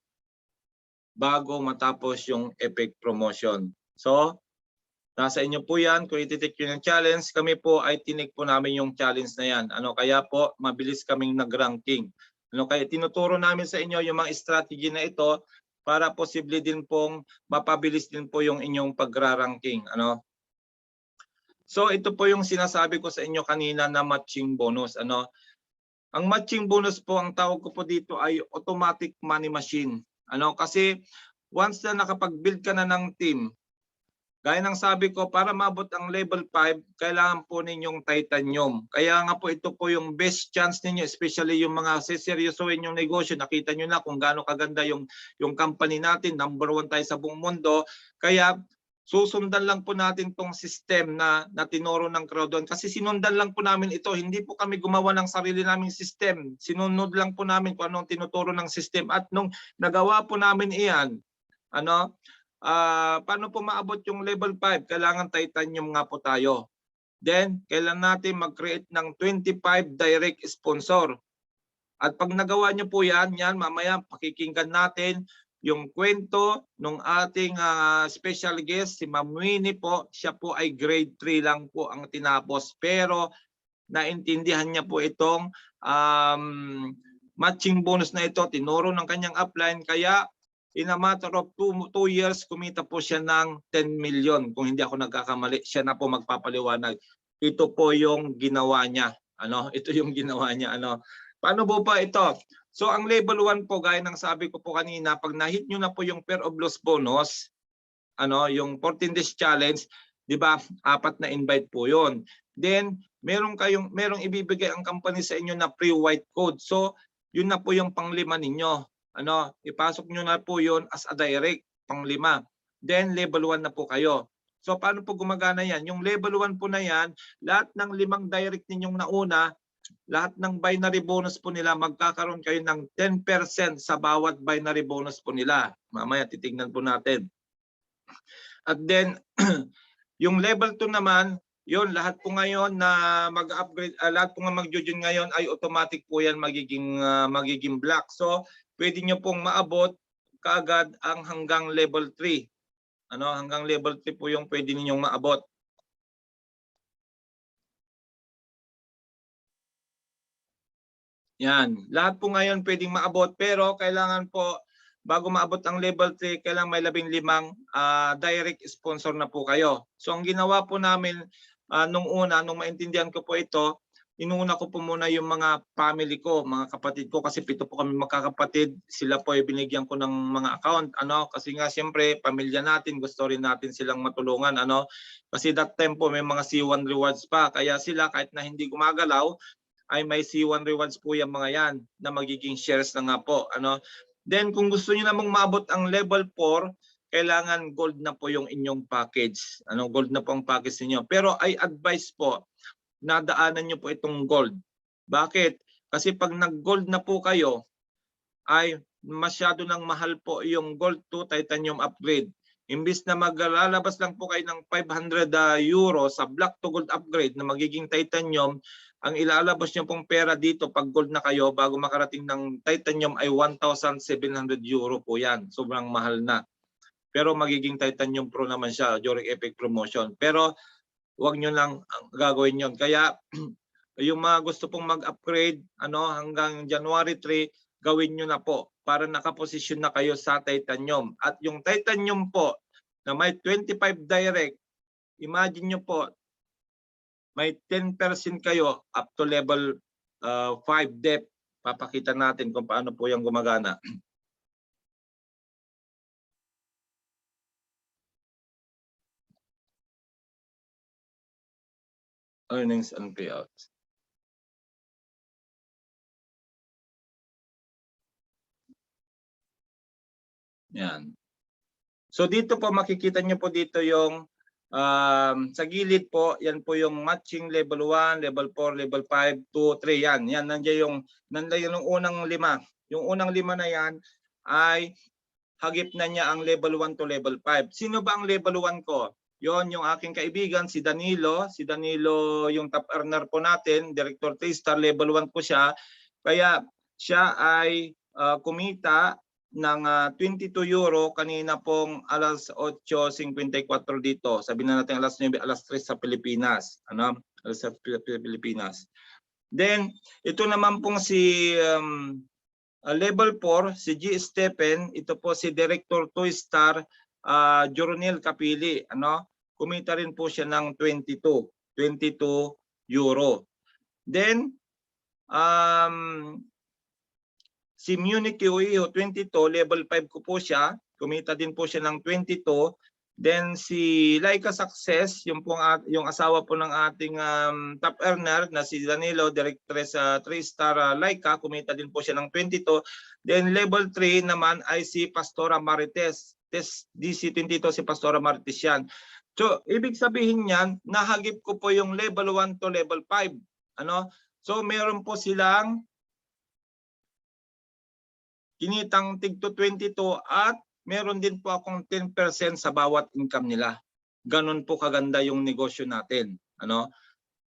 bago matapos yung epic promotion. So, nasa inyo po yan. Kung ititik yun yung challenge, kami po ay tinik po namin yung challenge na yan. Kaya po, mabilis kaming nag-ranking. Kaya tinuturo namin sa inyo yung mga strategy na ito para posible din pong mapabilis din po yung inyong pag-ranking. So ito po yung sinasabi ko sa inyo kanina na matching bonus. Ang matching bonus po, ang tawag ko po dito ay automatic money machine. Kasi once na nakapag-build ka na ng team, gaya ng sabi ko, para mabot ang level 5, kailangan po ninyong titanium. Kaya nga po ito po yung best chance ninyo, especially yung mga seryosohin yung negosyo. Nakita nyo na kung gaano kaganda yung company natin. Number 1 tayo sa buong mundo. Kaya susundan lang po natin tong system na tinuro ng Crowd1 kasi sinundan lang po namin ito. Hindi po kami gumawa ng sarili naming system. Sinunod lang po namin kung anong tinuturo ng system. At nung nagawa po namin iyan, paano po maabot yung level 5? Kailangan titanium nga po tayo. Then, kailangan natin mag-create ng 25 direct sponsor. At pag nagawa nyo po yan, mamaya pakikinggan natin yung kwento ng ating special guest, si Ma'am Winnie po. Siya po ay grade 3 lang po ang tinapos. Pero naintindihan niya po itong matching bonus na ito. Tinuro ng kanyang upline. Kaya in a matter of 2 years, kumita po siya ng 10 million. Kung hindi ako nagkakamali, siya na po magpapaliwanag. Ito po yung ginawa niya. Ito yung ginawa niya. Paano po pa ito? So ang level 1 po, gaya ng sabi ko po kanina, pag na-hit nyo na po yung Pair of Blues bonus, yung 14 days challenge, di ba, 4 na invite po yon. Then, merong ibibigay ang company sa inyo na pre-white code. So, yun na po yung pang-5 ninyo. Ipasok nyo na po yon as a direct, pang-5. Then, level 1 na po kayo. So, paano po gumagana yan? Yung level 1 po na yan, lahat ng 5 direct ninyong nauna, lahat ng binary bonus po nila, magkakaroon kayo ng 10% sa bawat binary bonus po nila. Mamaya titignan po natin. At then, yung level 2 naman, yun, lahat po ngayon na mag-upgrade, lahat po nga mag-join ngayon ay automatic po yan magiging black. So, pwede nyo pong maabot kaagad ang hanggang level 3. Hanggang level 3 po yung pwede ninyong maabot. Yan. Lahat po ngayon pwedeng maabot, pero kailangan po, bago maabot ang level 3, kailangan may 15 direct sponsor na po kayo. So ang ginawa po namin nung una, nung maintindihan ko po ito, inuna ko po muna yung mga family ko, mga kapatid ko, kasi 7 po kami magkakapatid. Sila po ay binigyan ko ng mga account. Kasi nga siyempre, pamilya natin, gusto rin natin silang matulungan. Kasi that time po may mga C1 rewards pa. Kaya sila kahit na hindi gumagalaw, ay may C1 rewards po yung mga yan na magiging shares na nga po. Then kung gusto niyo namang maabot ang level 4, kailangan gold na po yung inyong package. Gold na po ang package niyo. Pero I advise po na daanan niyo po itong gold. Bakit? Kasi pag nag-gold na po kayo, ay masyado nang mahal po yung gold to titanium upgrade. Imbis na maglalabas lang po kayo ng 500 euro sa black to gold upgrade na magiging titanium, ang ilalabas nyo pong pera dito pag gold na kayo bago makarating ng titanium ay 1,700 euro po yan. Sobrang mahal na. Pero magiging titanium pro naman siya during epic promotion. Pero wag nyo lang gagawin yon. Kaya yung mga gusto pong mag-upgrade hanggang January 3, gawin nyo na po para nakaposisyon na kayo sa titanium. At yung titanium po na may 25 direct, imagine nyo po, may 10% kayo up to level 5 depth. Papakita natin kung paano po yung gumagana. Earnings and payouts. Yan. So dito po makikita nyo po dito yung sa gilid po, yan po yung matching level 1, level 4, level 5, 2, 3. Yan. Yan nandiyan yung unang 5. Yung unang 5 na yan ay hagip na niya ang level 1 to level 5. Sino ba ang level 1 ko? Yon yung aking kaibigan, si Danilo. Si Danilo yung top earner po natin, Director 3-star, level 1 po siya. Kaya siya ay kumita ng 22 euro kanina pong alas 8:54 dito. Sabihin na natin alas 9, alas 3 sa Pilipinas. Alas sa Pilipinas. Then, ito naman pong si level 4, si G. Stephen, ito po si Director 2-star Joronel Capili. Kumita rin po siya ng 22 euro. Then, si Munich QEO 22, level 5 ko po siya. Kumita din po siya ng 22. Then si Laika Success, yung asawa po ng ating top earner na si Danilo, Directress 3-star Laika, kumita din po siya ng 22. Then level 3 naman ay si Pastora Marites. DC22 si Pastora Marites yan. So ibig sabihin niyan, nahagip ko po yung level 1 to level 5. So meron po silang kinitang tigto 22 at meron din po akong 10% sa bawat income nila. Ganon po kaganda yung negosyo natin.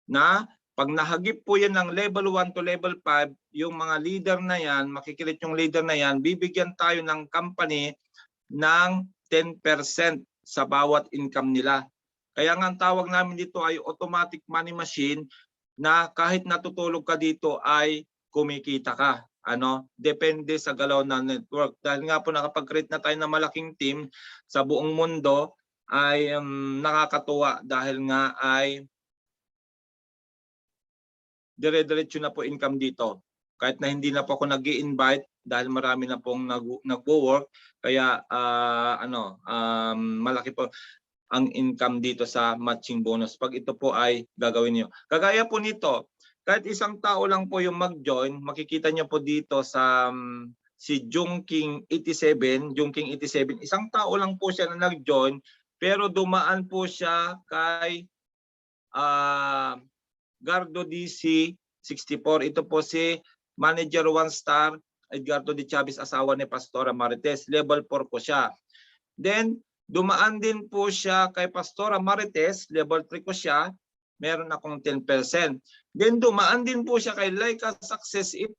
Na pag nahagip po yan ng level 1 to level 5, yung mga leader na yan, makikilit yung leader na yan, bibigyan tayo ng company ng 10% sa bawat income nila. Kaya nga ang tawag namin dito ay automatic money machine na kahit natutulog ka dito ay kumikita ka. Depende sa galaw ng network. Dahil nga po nakapag-create na tayo ng malaking team sa buong mundo ay nakakatuwa dahil nga ay dire-diretso na po income dito. Kahit na hindi na po ako nag-i-invite dahil marami na pong nagwo-work, kaya malaki po ang income dito sa matching bonus pag ito po ay gagawin niyo. Kagaya po nito, kahit isang tao lang po yung mag-join, makikita niyo po dito sa si Jungking 87, isang tao lang po siya na nag-join, pero dumaan po siya kay Gardo DC 64. Ito po si Manager 1-star Edgardo de Chavez, asawa ni Pastora Marites. Level 4 po siya. Then, dumaan din po siya kay Pastora Marites. Level 3 ko siya. Meron akong 10%. Then, dumaan din po siya kay Laika Success 8.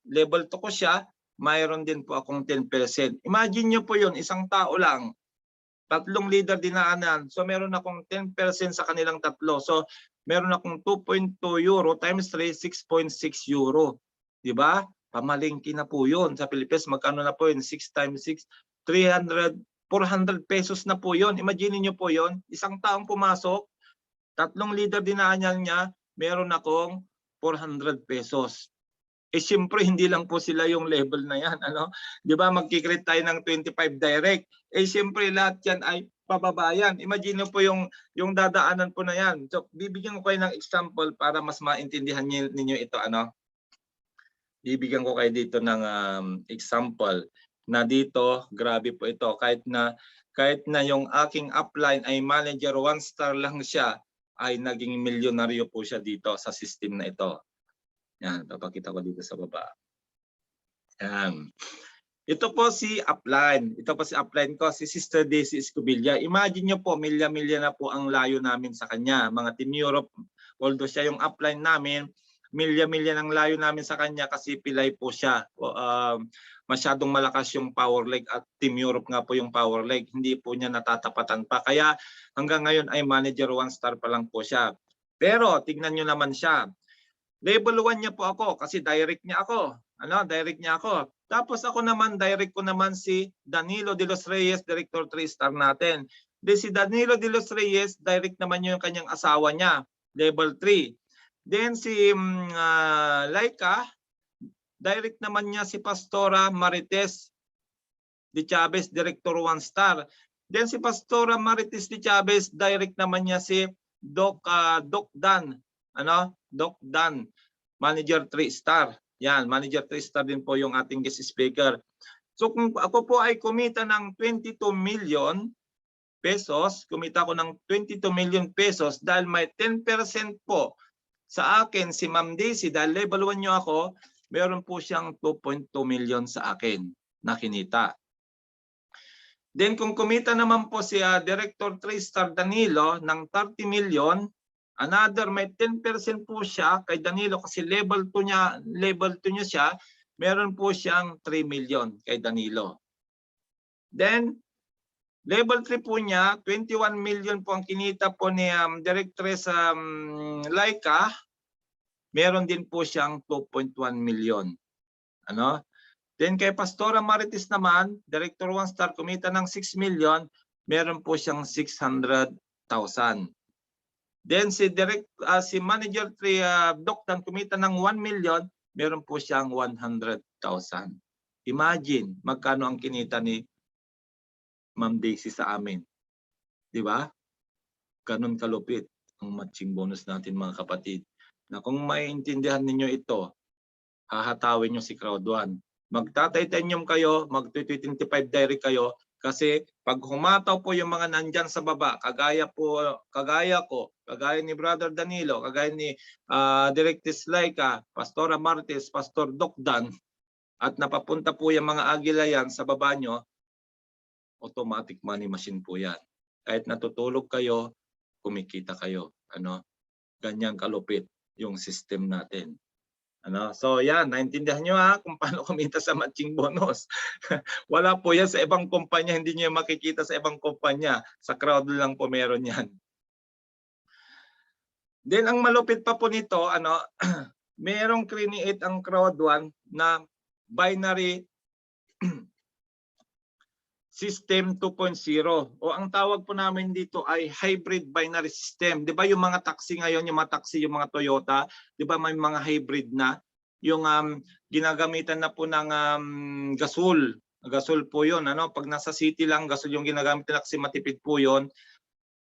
Level 2 ko siya. Mayroon din po akong 10%. Imagine nyo po yun, isang tao lang. 3 leader dinaanan. So, meron akong 10% sa kanilang 3. So, meron akong 2.2 euro times 3, 6.6 euro. Diba? Pamalingki na po yun. Sa Pilipinas, magkano na po yun? 6 times 6, 300, 400 pesos na po yun. Imagine niyo po yun. Isang taong pumasok, 3 leader dinaanan niya, meron akong 400 pesos. Siyempre, hindi lang po sila yung level na yan. Diba? Magkikreate tayo ng 25 direct. Siyempre, lahat yan ay pababayan. Imagine po yung dadaanan po na yan. So, bibigyan ko kayo ng example para mas maintindihan ninyo ito. Bibigyan ko kayo dito ng example na dito, grabe po ito. Kahit na yung aking upline ay manager 1-star lang siya, ay naging milyonaryo po siya dito sa system na ito. Yan, papakita ko dito sa baba. Yan. Ito po si upline. Ito po si upline ko, si Sister Daisy Escobilla. Imagine nyo po, milya-milya na po ang layo namin sa kanya. Mga Team Europe, although siya yung upline namin, milya-milya ng layo namin sa kanya kasi pilay po siya. Masyadong malakas yung power leg at Team Europe nga po yung power leg. Hindi po niya natatapatan pa. Kaya hanggang ngayon ay manager 1 star pa lang po siya. Pero tignan nyo naman siya. Level 1 niya po ako kasi direct niya ako. Direct niya ako. Tapos ako naman, direct ko naman si Danilo de los Reyes, Director 3 star natin. Si Danilo de los Reyes, direct naman yung kanyang asawa niya, level 3. Then si Laika, direct naman niya si Pastora Marites de Chavez, Director 1 star. Then si Pastora Marites de Chavez, direct naman niya si Doc Dan. Doc Dan, Manager 3 star. Yan, Manager 3 star din po yung ating guest speaker. So kung ako po ay kumita ng 22 million pesos, kumita ko ng 22 million pesos dahil may 10% po sa akin si Ma'am Daisy, dahil level 1 nyo ako, meron po siyang 2.2 million sa akin na kinita. Then kung kumita naman po si Director 3 star Danilo ng 30 million, another may 10% po siya kay Danilo kasi level 2 niya siya, meron po siyang 3 million kay Danilo. Then level 3 po niya, 21 million po ang kinita po ni Directress Laika, meron din po siyang 2.1 million. Then kay Pastora Marites naman, Director 1 star, kumita ng 6 million, meron po siyang 600,000. Then si Manager 3 Doc Dan, kumita ng 1 million, meron po siyang 100,000. Imagine magkano ang kinita ni Ma'am Daisy sa amin. Di ba? Ganun kalupit ang matching bonus natin mga kapatid. Na kung maiintindihan ninyo ito, hahatawin nyo si Crowd 1. Magtatitanium kayo, mag-25 direct kayo, kasi pag humataw po yung mga nandyan sa baba, kagaya ko, kagaya ni Brother Danilo, kagaya ni Directress Laika, Pastora Martes, Pastor Doc Dan, at napapunta po yung mga agila yan sa baba nyo, automatic money machine po yan. Kahit natutulog kayo, kumikita kayo. Ganyan kalupit yung system natin. So yan, naintindihan nyo kung paano kumita sa matching bonus. Wala po yan sa ibang kumpanya, hindi nyo makikita sa ibang kumpanya. Sa Crowd lang po meron yan. Then ang malupit pa po nito, merong create ang Crowd 1 na binary System 2.0, o ang tawag po namin dito ay hybrid binary system. 'Di ba yung mga taxi ngayon, yung mga Toyota, 'di ba may mga hybrid na yung ginagamitan na po ng gasol. Gasol po 'yon, pag nasa city lang gasol yung ginagamit nila kasi matipid po 'yon.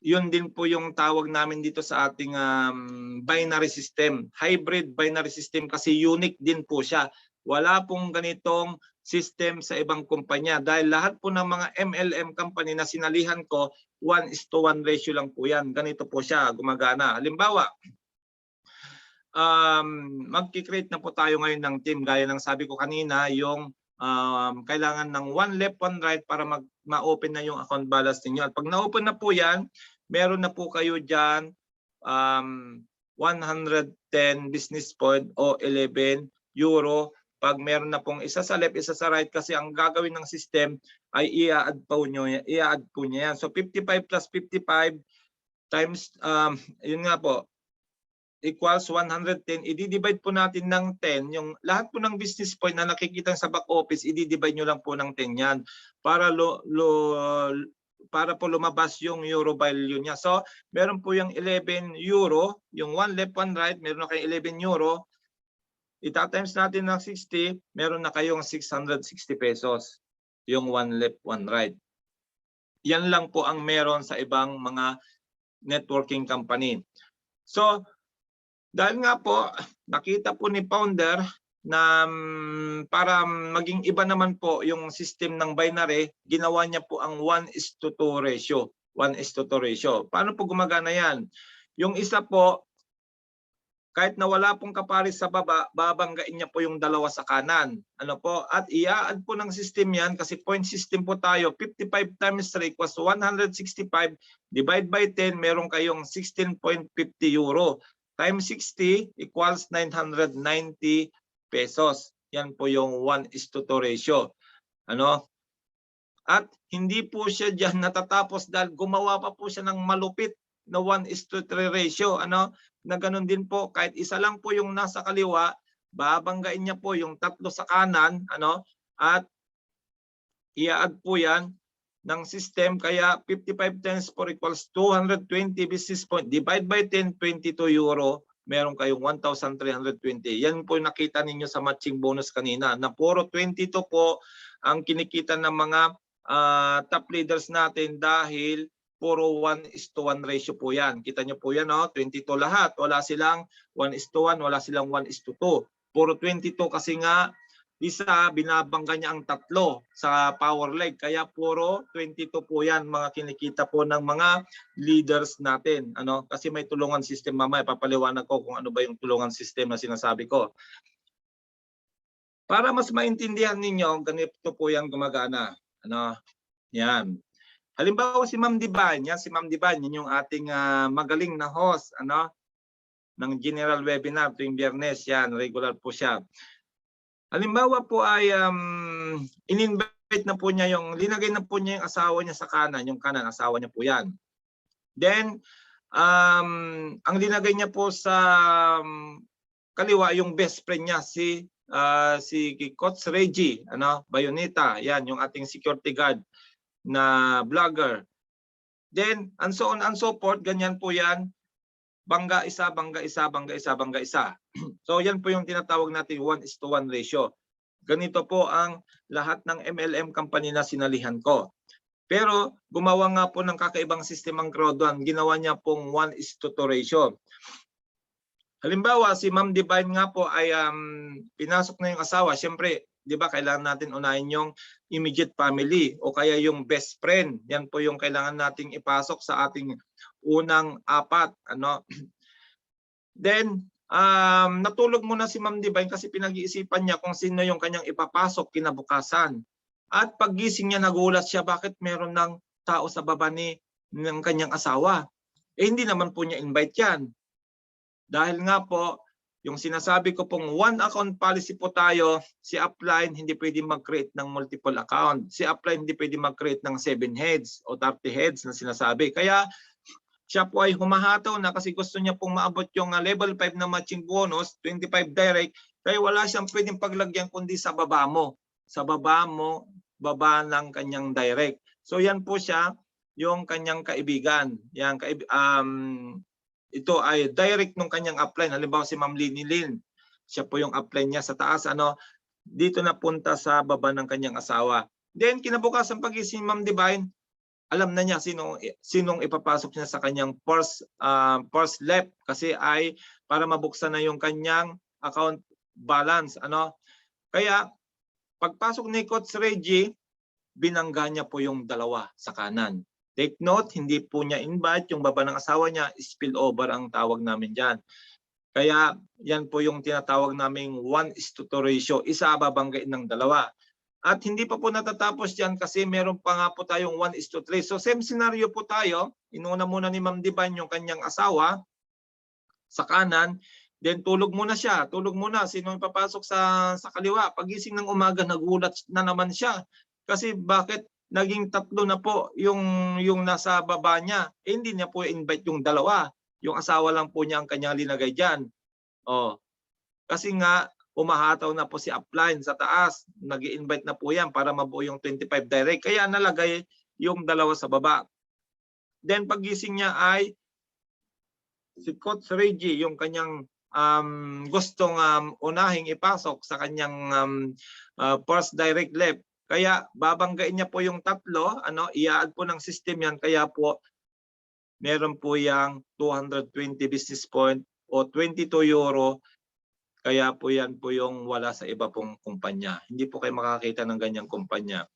Yun din po yung tawag namin dito sa ating binary system. Hybrid binary system kasi unique din po siya. Wala pong ganitong system sa ibang kumpanya dahil lahat po ng mga MLM company na sinalihan ko, 1:1 ratio lang po yan. Ganito po siya gumagana. Halimbawa, magki-create na po tayo ngayon ng team. Gaya ng sabi ko kanina, yung kailangan ng 1 left, 1 right para ma-open na yung account balance ninyo. At pag na-open na po yan, meron na po kayo dyan 110 business point o 11 euro. Pag meron na pong isa sa left, isa sa right, kasi ang gagawin ng system ay i-add po niya yan. So 55 plus 55 times, yun nga po, equals 110. I-divide po natin ng 10. Yung lahat po ng business point na nakikita sa back office, i-divide nyo lang po ng 10 yan para po lumabas yung euro value niya. So meron po yung 11 euro, yung 1 left, 1 right, meron na kayong 11 euro. Ita-times natin ng 60, meron na kayong 660 pesos. Yung 1 left, 1 right. Yan lang po ang meron sa ibang mga networking company. So, dahil nga po, nakita po ni Founder na para maging iba naman po yung system ng binary, ginawa niya po ang 1:2 ratio. 1:2 ratio. Paano po gumagana yan? Yung isa po, kahit na wala pong kapares sa baba, babanggain niya po yung dalawa sa kanan. Ano po? At i-add po ng system yan kasi point system po tayo. 55 times 3 equals 165. Divide by 10, meron kayong 16.50 euro. Times 60 equals 990 pesos. Yan po yung 1:2 ratio. Ano? At hindi po siya diyan natatapos dahil gumawa pa po siya ng malupit na 1:3 ratio. Ano? Na ganun din po, kahit isa lang po yung nasa kaliwa, babanggain niya po yung tatlo sa kanan, ano? At i-add po yan ng system. Kaya 55 times 4 equals 220 basis point. Divide by 10, 22 euro. Meron kayong 1,320. Yan po nakita ninyo sa matching bonus kanina na puro 22 po ang kinikita ng mga top leaders natin dahil puro 1:1 ratio po yan. Kita nyo po yan, no? 22 lahat. Wala silang 1:1, wala silang 1:2. Puro 22 kasi nga isa binabangga niya ang tatlo sa power leg. Kaya puro 22 po yan mga kinikita po ng mga leaders natin. Ano? Kasi may tulungan system mamaya. Papaliwanag ko kung ano ba yung tulungan system na sinasabi ko. Para mas maintindihan ninyo, ganito po yan gumagana. Ano? Yan. Halimbawa si Ma'am Divine, yan si Ma'am Divine, yun yung ating magaling na host, ano, ng general webinar tuwing Biyernes, yan, regular po siya. Halimbawa po ay in-invite na po niya linagay na po niya yung asawa niya sa kanan, yung kanan, asawa niya po yan. Then, ang linagay niya po sa kaliwa, yung best friend niya, si Coach Reggie, ano, Bayoneta, yan, yung ating security guard na vlogger. Then, and so on and so forth, ganyan po yan. Bangga isa, bangga isa, bangga isa, bangga isa. So yan po yung tinatawag natin 1:1 ratio. Ganito po ang lahat ng MLM company na sinalihan ko. Pero gumawa nga po ng kakaibang sistem ang Crowd1. Ginawa niya pong 1:2 ratio. Halimbawa, si Ma'am Divine nga po ay pinasok na yung asawa. Siyempre, di ba, kailangan natin unahin yung immediate family o kaya yung best friend. Yan po yung kailangan nating ipasok sa ating unang apat. Ano? Then, natulog muna si Ma'am Divine kasi pinag-iisipan niya kung sino yung kanyang ipapasok kinabukasan. At paggising niya, nagulat siya bakit meron ng tao sa baba ng kanyang asawa. Eh, hindi naman po niya invite yan. Dahil nga po, yung sinasabi ko pong one account policy po tayo, si upline hindi pwede mag-create ng multiple account. Si upline hindi pwede mag-create ng 7 heads o 30 heads na sinasabi. Kaya siya po ay humahataw na kasi gusto niya pong maabot yung level 5 na matching bonus, 25 direct. Kaya wala siyang pwedeng paglagyan kundi sa baba mo. Sa baba mo, baba ng kanyang direct. So yan po siya, yung kanyang kaibigan. Yan, ito ay direct nung kanyang upline. Halimbawa si Ma'am Lini Lin. Siya po yung upline niya sa taas. Ano, dito napunta sa baba ng kanyang asawa. Then kinabukasan pagising Ma'am Divine, alam na niya sinong ipapasok niya sa kanyang first left kasi ay para mabuksan na yung kanyang account balance. Ano? Kaya pagpasok ni Coach Reggie, binangga niya po yung dalawa sa kanan. Take note, hindi po niya invite yung baba ng asawa niya, spillover ang tawag namin dyan. Kaya yan po yung tinatawag naming 1:2 ratio, isa babanggain ng dalawa. At hindi pa po natatapos dyan kasi meron pa nga po tayong 1:3. So same scenario po tayo, inuna muna ni Ma'am Divine yung kanyang asawa sa kanan, then tulog muna siya, tulog muna, sino yung papasok sa kaliwa. Pagising ng umaga, nagulat na naman siya. Kasi bakit? Naging tatlo na po yung nasa baba niya. Eh, hindi niya po invite yung dalawa. Yung asawa lang po niya ang kanyang linagay dyan. Oh. Kasi nga, umahataw na po si upline sa taas. Nag-i-invite na po yan para mabuo yung 25 direct. Kaya nalagay yung dalawa sa baba. Then pagising niya ay si Coach Reggie, yung kanyang gustong unahing ipasok sa kanyang first direct left. Kaya babanggain niya po yung tatlo, ano, i-add po ng system yan. Kaya po meron po yang 220 business point o 22 euro. Kaya po yan po yung wala sa iba pong kumpanya. Hindi po kayo makakita ng ganyang kumpanya.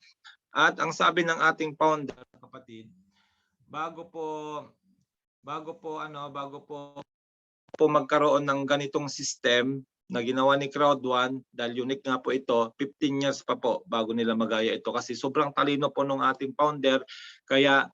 At ang sabi ng ating founder, kapatid, bago po po magkaroon ng ganitong system na ginawa ni Crowd1, dahil unique nga po ito, 15 years pa po bago nila magaya ito kasi sobrang talino po nung ating founder, kaya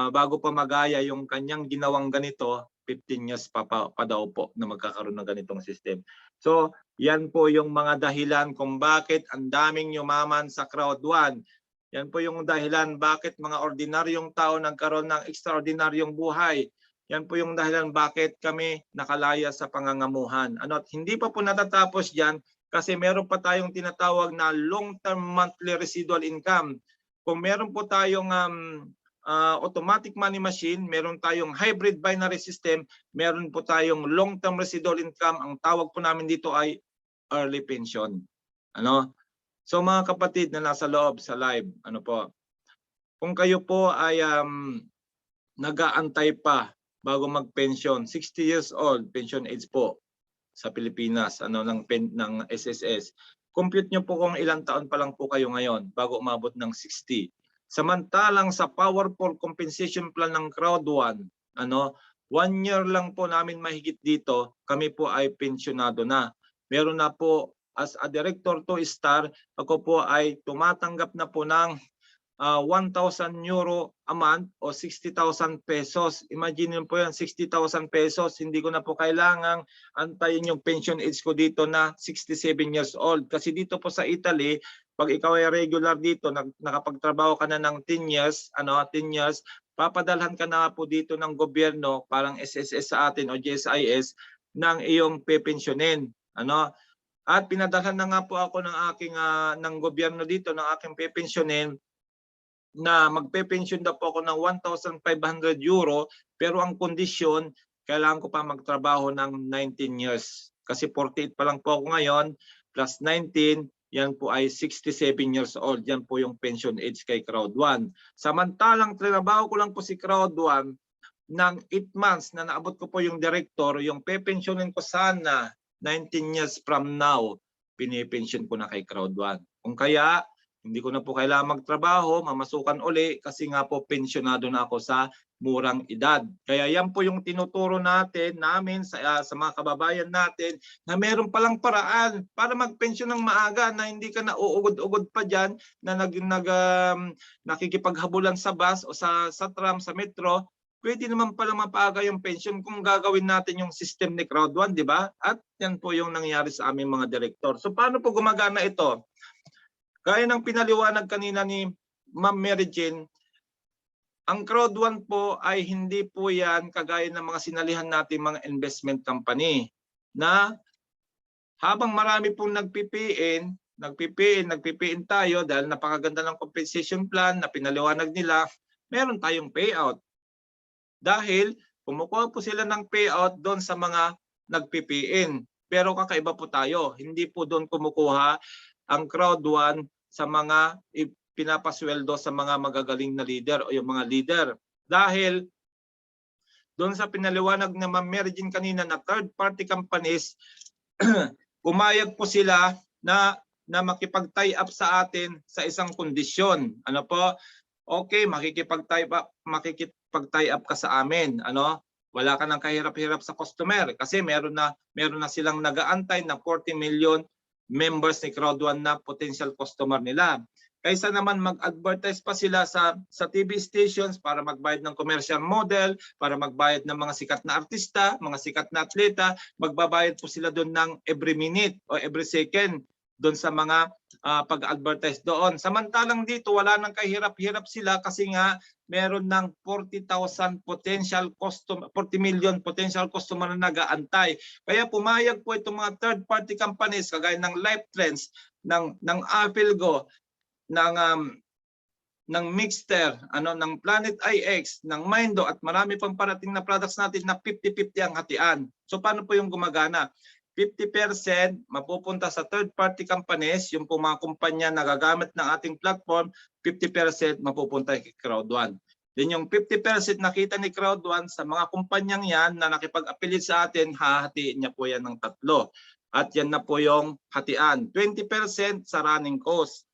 bago pa magaya yung kanyang ginawang ganito, 15 years pa daw po na magkakaroon ng ganitong system. So yan po yung mga dahilan kung bakit ang daming yumaman sa Crowd1. Yan po yung dahilan bakit mga ordinaryong tao nagkaroon ng extraordinaryong buhay. Yan po yung dahilan bakit kami nakalaya sa pangangamuhan. At hindi pa po natatapos diyan kasi meron pa tayong tinatawag na long-term monthly residual income. Kung meron po tayong automatic money machine, meron tayong hybrid binary system, meron po tayong long-term residual income. Ang tawag po namin dito ay early pension. So mga kapatid na nasa loob sa live, kung kayo po ay nag-aantay pa bago mag-pension, 60 years old, pension age po sa Pilipinas, ng SSS. Compute nyo po kung ilang taon pa lang po kayo ngayon bago umabot ng 60. Samantalang sa Powerful Compensation Plan ng Crowd1, 1 year lang po namin mahigit dito, kami po ay pensionado na. Meron na po, as a director 2-star, ako po ay tumatanggap na po ng 1,000 euro a month o 60,000 pesos. Imagine po yan, 60,000 pesos. Hindi ko na po kailangang antayin yung pension age ko dito na 67 years old. Kasi dito po sa Italy, pag ikaw ay regular dito, nakapagtrabaho ka na ng 10 years, 10 years, papadalhan ka na po dito ng gobyerno, parang SSS sa atin o GSIS, ng iyong pepensyonin. At pinadalhan na nga po ako ng gobyerno dito, ng aking pepensyonin, na magpe-pension daw po ako ng 1,500 euro, pero ang kondisyon, kailangan ko pa magtrabaho ng 19 years. Kasi 48 pa lang po ako ngayon, plus 19, yan po ay 67 years old. Yan po yung pension age kay Crowd1. Samantalang trabaho ko lang po si Crowd1 ng 8 months na naabot ko po yung director, yung pe-pensionin ko sana 19 years from now, pinipension ko na kay Crowd1. Kung kaya, hindi ko na po kailangan magtrabaho, mamasukan uli kasi nga po pensionado na ako sa murang edad. Kaya yan po yung tinuturo namin sa mga kababayan natin na meron palang paraan para magpensyon ng maaga na hindi ka na uugod-ugod pa dyan na nakikipaghabulan sa bus o sa tram, sa metro. Pwede naman pala mapaaga yung pension kung gagawin natin yung system ni Crowd1, di ba? At yan po yung nangyari sa aming mga direktor. So paano po gumagana ito? Gaya ng pinaliwanag kanina ni Ma'am Mary Jane, ang Crowd1 po ay hindi po yan kagaya ng mga sinalihan natin mga investment company na habang marami pong nagpipiin tayo dahil napakaganda ng compensation plan na pinaliwanag nila, meron tayong payout. Dahil kumukuha po sila ng payout doon sa mga nagpipiin. Pero kakaiba po tayo, hindi po doon kumukuha ang Crowd1 sa mga pinapasweldo sa mga magagaling na leader o yung mga leader. Dahil doon sa pinaliwanag na Ma'am Mary Jane kanina na third party companies, pumayag po sila na makipag-tie up sa atin sa isang kondisyon. Okay, makikipag-tie up ka sa amin. Wala ka nang kahirap-hirap sa customer kasi meron na silang nag-aantay na 40 million members ni Crowd1 na potential customer nila. Kaysa naman mag-advertise pa sila sa TV stations para magbayad ng commercial model, para magbayad ng mga sikat na artista, mga sikat na atleta, magbabayad po sila doon ng every minute o every second doon sa mga pag-advertise doon. Samantalang dito wala nang kahirap-hirap sila kasi nga meron ng 40 million potential customer na nag-aantay. Kaya pumayag po itong mga third party companies kagaya ng Life Trends, ng Apelgo, ng Mixter, ng Planet IX, ng Mindo at marami pang parating na products natin na 50-50 ang hatian. So paano po yung gumagana? 50% mapupunta sa third party companies, yung po mga kumpanya na gagamit ng ating platform, 50% mapupunta kay Crowd1. Then yung 50% nakita ni Crowd1 sa mga kumpanyang yan na nakipag-affiliate sa atin, hahatiin niya po yan ng 3. At yan na po yung hatian. 20% sa running cost.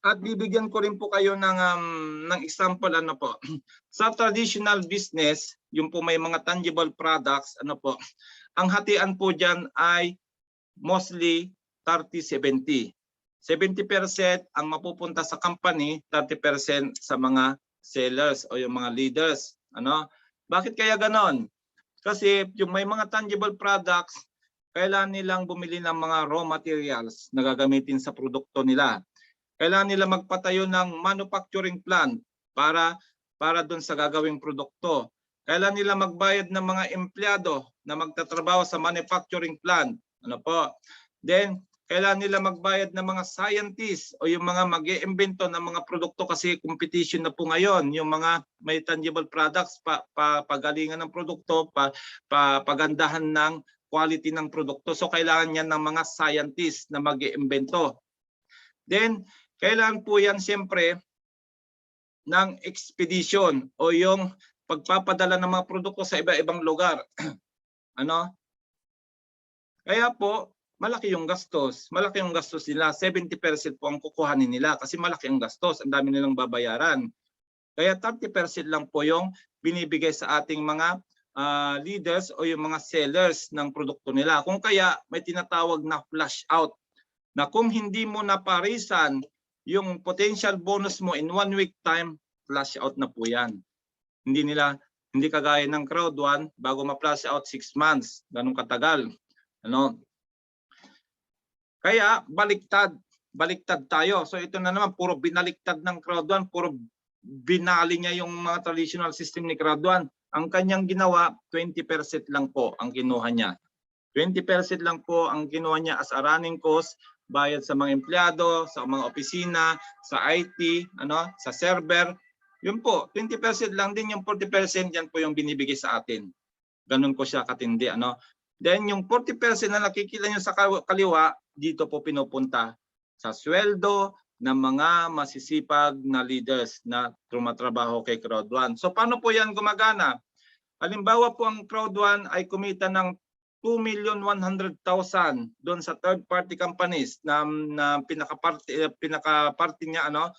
At bibigyan ko rin po kayo ng example ano po. Sa traditional business, yung po may mga tangible products, ano po, ang hatian po diyan ay mostly 30-70. 70% ang mapupunta sa company, 30% sa mga sellers o yung mga leaders. Ano? Bakit kaya ganon? Kasi yung may mga tangible products, kailangan nilang bumili ng mga raw materials na gagamitin sa produkto nila. Kailangan nila magpatayo ng manufacturing plant para doon sa gagawing produkto. Kailangan nila magbayad ng mga empleyado na magtatrabaho sa manufacturing plant. Ano po? Then, kailangan nila magbayad ng mga scientists o yung mga mag-iimbento ng mga produkto kasi competition na po ngayon. Yung mga may tangible products, pagalingan ng produkto, pagandahan ng quality ng produkto. So, kailangan yan ng mga scientists na mag-iimbento. Then, kailangan po yan siyempre ng expedition o yung pagpapadala ng mga produkto sa iba-ibang lugar. Ano? Kaya po, malaki yung gastos. Malaki yung gastos nila. 70% po ang kukuhanin nila kasi malaki ang gastos. Ang dami nilang babayaran. Kaya 30% lang po yung binibigay sa ating mga leaders o yung mga sellers ng produkto nila. Kung kaya may tinatawag na flash out na kung hindi mo naparisan yung potential bonus mo in 1 week time, flash out na po yan. Hindi kagaya ng crowd 1 bago ma-flash out 6 months. Ganun katagal. Ano? Kaya baliktad tayo. So ito na naman, puro binaliktad ng crowd 1, puro binali niya yung mga traditional system ni crowd 1. Ang kanyang ginawa, 20% lang po ang kinuha niya. 20% lang po ang kinuha niya as a running cost, bayad sa mga empleyado, sa mga opisina, sa IT, ano, sa server. Yun po, 20% lang din, yung 40% yan po yung binibigay sa atin. Ganun ko siya katindi, ano. Then yung 40% na nakikita nyo sa kaliwa, dito po pinupunta sa sweldo ng mga masisipag na leaders na tumatrabaho kay Crowd 1. So paano po yan gumagana? Halimbawa po ang Crowd 1 ay kumita ng 2,100,000 doon sa third party companies na pinaka-party niya, ano.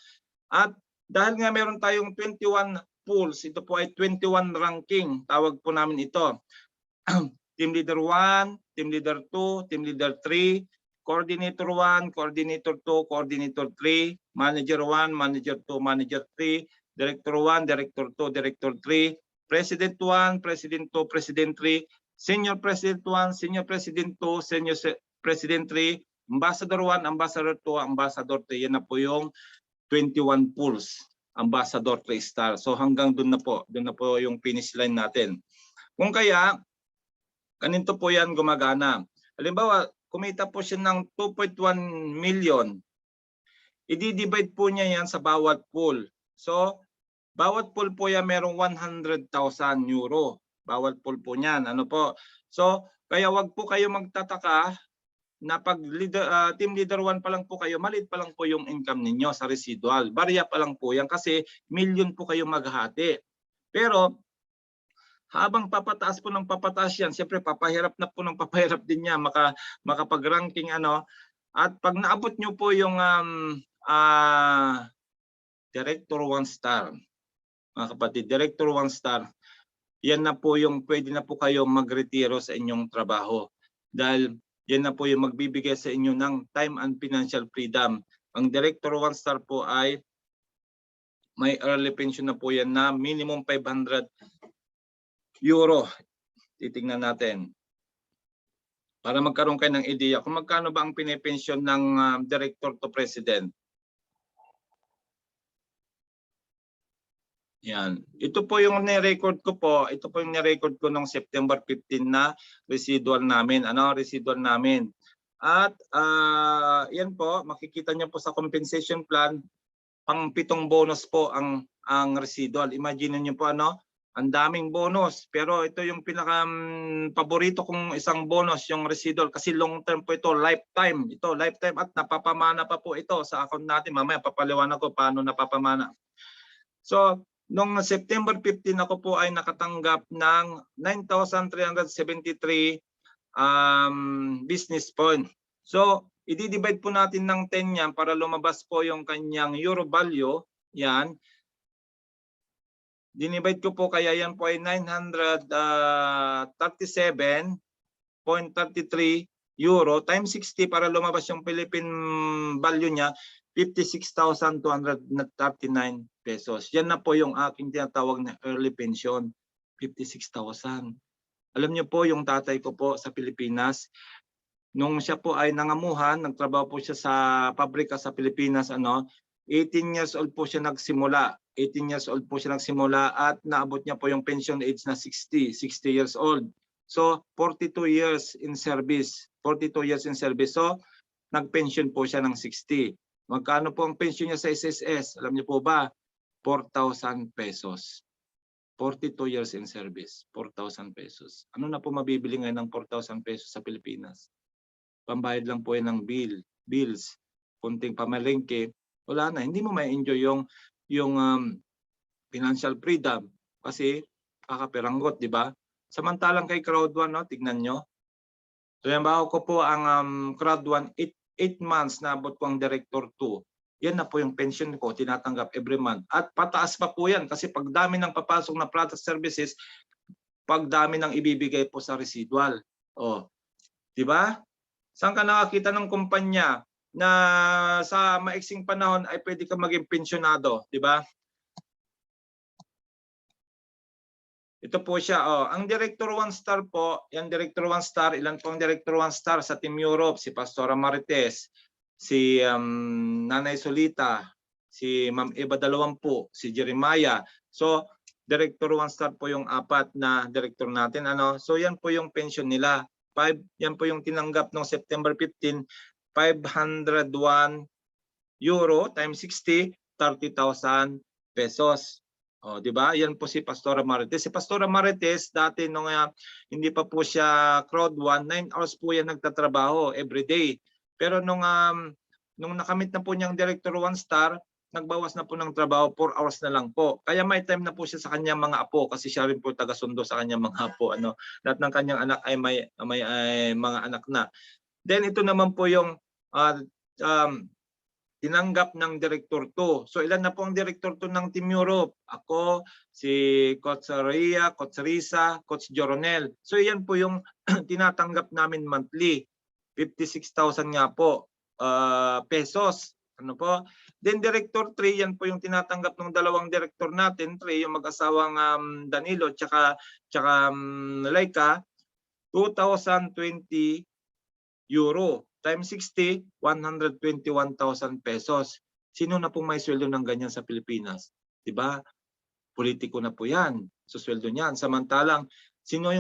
At dahil nga meron tayong 21 pools, ito po ay 21 ranking, tawag po namin ito. Team Leader 1, Team Leader 2, Team Leader 3, Coordinator 1, Coordinator 2, Coordinator 3, Manager 1, Manager 2, Manager 3, Director 1, Director 2, Director 3, President 1, President 2, President 3, Senior President 1, Senior President 2, Senior President 3, Ambassador 1, Ambassador 2, Ambassador 3. Yan na po yung 21 pools. Ambassador 3-star. So hanggang doon na po yung finish line natin. Kung kaya, ganito po yan gumagana. Halimbawa, kumita po siya ng 2.1 million. I-divide po niya yan sa bawat pool. So, bawat pool po yan merong 100,000 euro. Bawat pool po niyan. Ano po? So, kaya wag po kayo magtataka na pag team leader 1 pa lang po kayo, maliit pa lang po yung income ninyo sa residual. Barya pa lang po yan kasi million po kayo maghati. Pero, habang papataas po ng papataas yan, siyempre papahirap na po ng papahirap din niya makapag-ranking, ano. At pag naabot nyo po yung Director 1 star, mga kapatid, Director 1 star, yan na po yung pwede na po kayo magretiro sa inyong trabaho. Dahil yan na po yung magbibigay sa inyo ng time and financial freedom. Ang Director 1 star po ay may early pension na po yan na minimum 500 euro. Titingnan natin. Para magkaroon kayo ng idea kung magkano ba ang pinipensyon ng Director to President. Yan. Ito po yung ni-record ko po. Ito po yung ni-record ko noong September 15 na residual namin. Residual namin. At yan po, makikita niyo po sa compensation plan, pang 7 bonus po ang residual. Imagine niyo po, ang daming bonus. Pero ito yung pinaka paborito kong isang bonus, yung residual, kasi long term po ito, lifetime. Ito, lifetime, at napapamana pa po ito sa account natin. Mamaya papaliwanag ko paano napapamana. So, noong September 15 ako po ay nakatanggap ng 9,373 business point. So, i-divide po natin ng 10 yan para lumabas po yung kanyang euro value. Yan. Dinivide ko po kaya yan po ay 937.33 euro times 60 para lumabas yung Philippine value niya 56,239 pesos. Yan na po yung aking tinatawag na early pension, 56,000. Alam niyo po yung tatay ko po sa Pilipinas, nung siya po ay nangamuhan, nagtrabaho po siya sa pabrika sa Pilipinas, 18 years old po siya nagsimula. 18 years old po siya nagsimula at naabot niya po yung pension age na 60 years old. So 42 years in service. 42 years in service. So nag-pension po siya ng 60. Magkano po ang pension niya sa SSS? Alam niyo po ba? 4,000 pesos. 42 years in service. 4,000 pesos. Ano na po mabibili ngayon ng 4,000 pesos sa Pilipinas? Pambayad lang po yan ng bills. Kunting pamalengke. Wala na. Hindi mo ma-enjoy yung financial freedom kasi kakaperanggot, di ba? Samantalang kay Crowd 1, tignan nyo. So, halimbawa ko po ang Crowd 1, 8 months na abot ko ang Director 2. Yan na po yung pension ko, tinatanggap every month. At pataas pa po yan kasi pag dami ng papasok na product services, pag dami ng ibibigay po sa residual. Di ba? Saan ka nakakita ng kumpanya na sa maiksing panahon ay pwede ka maging pensionado, di ba? Ito po siya. Ang Director 1 Star po, yung Director 1 Star, ilan po ang Director 1 Star sa Team Europe? Si Pastora Marites, si Nanay Solita, si Ma'am Eva Dalawampu, si Jeremiah. So, Director 1 Star po yung 4 na director natin. So, yan po yung pension nila. Yan po yung tinanggap noong September 15, 501 euro times 60, 30,000 pesos. Di ba? Yan po si Pastora Marites. Si Pastora Marites dati nung hindi pa po siya Crowd 1, 9 hours po yan nagtatrabaho every day. Pero nung nakamit na po niyang Director 1 Star, nagbawas na po ng trabaho, 4 hours na lang po. Kaya may time na po siya sa kanyang mga apo kasi siya rin po taga-sundo sa kanyang mga apo. Lahat ng kanyang anak ay may mga anak na. Then ito naman po yung tinanggap ng Director 2. So ilan na po ang Director 2 ng Team Europe? Ako, si Coach Ria, Coach Risa, Coach Joronel. So yan po yung tinatanggap namin monthly. 56,000 nga po pesos. Ano po? Then Director 3, yan po yung tinatanggap ng dalawang director natin, 3, yung mag-asawang Danilo tsaka Laika, 2,020 euro times 60, 121,000 pesos. Sino na pong may sweldo ng ganyan sa Pilipinas? 'Di ba? Politiko na po 'yan. So sweldo niyan. Samantalang sino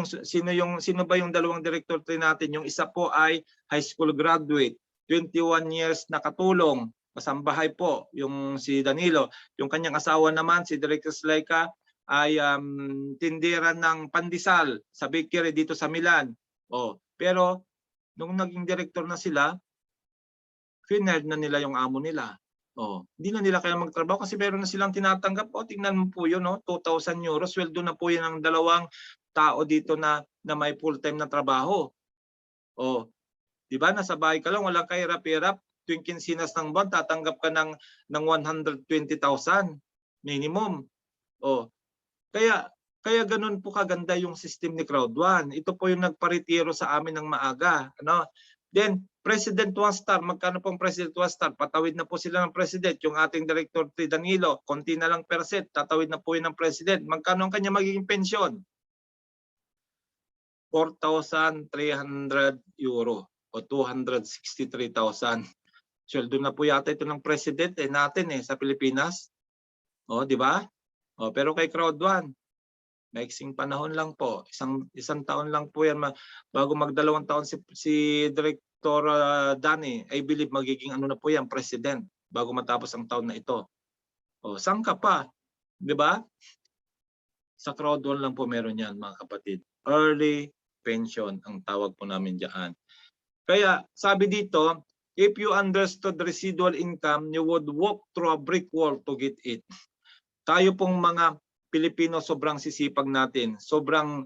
ba yung dalawang director 3 natin? Yung isa po ay high school graduate, 21 years nakatulong, kasambahay po yung si Danilo. Yung kanyang asawa naman si Director Laika ay tindera ng pandesal sa bakery dito sa Milan. Pero nung naging director na sila, fired na nila yung amo nila. Hindi na nila kaya magtrabaho kasi meron na silang tinatanggap. Tingnan mo po yun, 2,000 euros. Sweldo na po yun ng dalawang tao dito na may full-time na trabaho. Di ba? Nasa bahay ka lang, walang kahirap-hirap. Tuwing kinsinas ng buwan, tatanggap ka ng 120,000 minimum. Kaya ganun po kaganda yung system ni Crowd 1. Ito po yung nagparetiro sa amin ng maaga. Then, President 1 Star, magkano pong President 1 Star? Patawid na po sila ng President. Yung ating Director 3 Danilo, konti na lang percent, tatawid na po yun ng President. Magkano ang kanya magiging pensyon? 4,300 euro o 263,000. Sweldo na po yata ito ng President natin sa Pilipinas. Di ba? Pero kay Crowd 1, maiksing panahon lang po. Isang taon lang po yan. Bago magdalawang taon si Director Danny, I believe magiging ano na po yan, President, bago matapos ang taon na ito. Saan ka pa? Di ba? Sa Crowd 1 lang po meron yan, mga kapatid. Early pension ang tawag po namin dyan. Kaya sabi dito, if you understood residual income, you would walk through a brick wall to get it. Tayo pong mga Pilipino, sobrang sisipag natin. Sobrang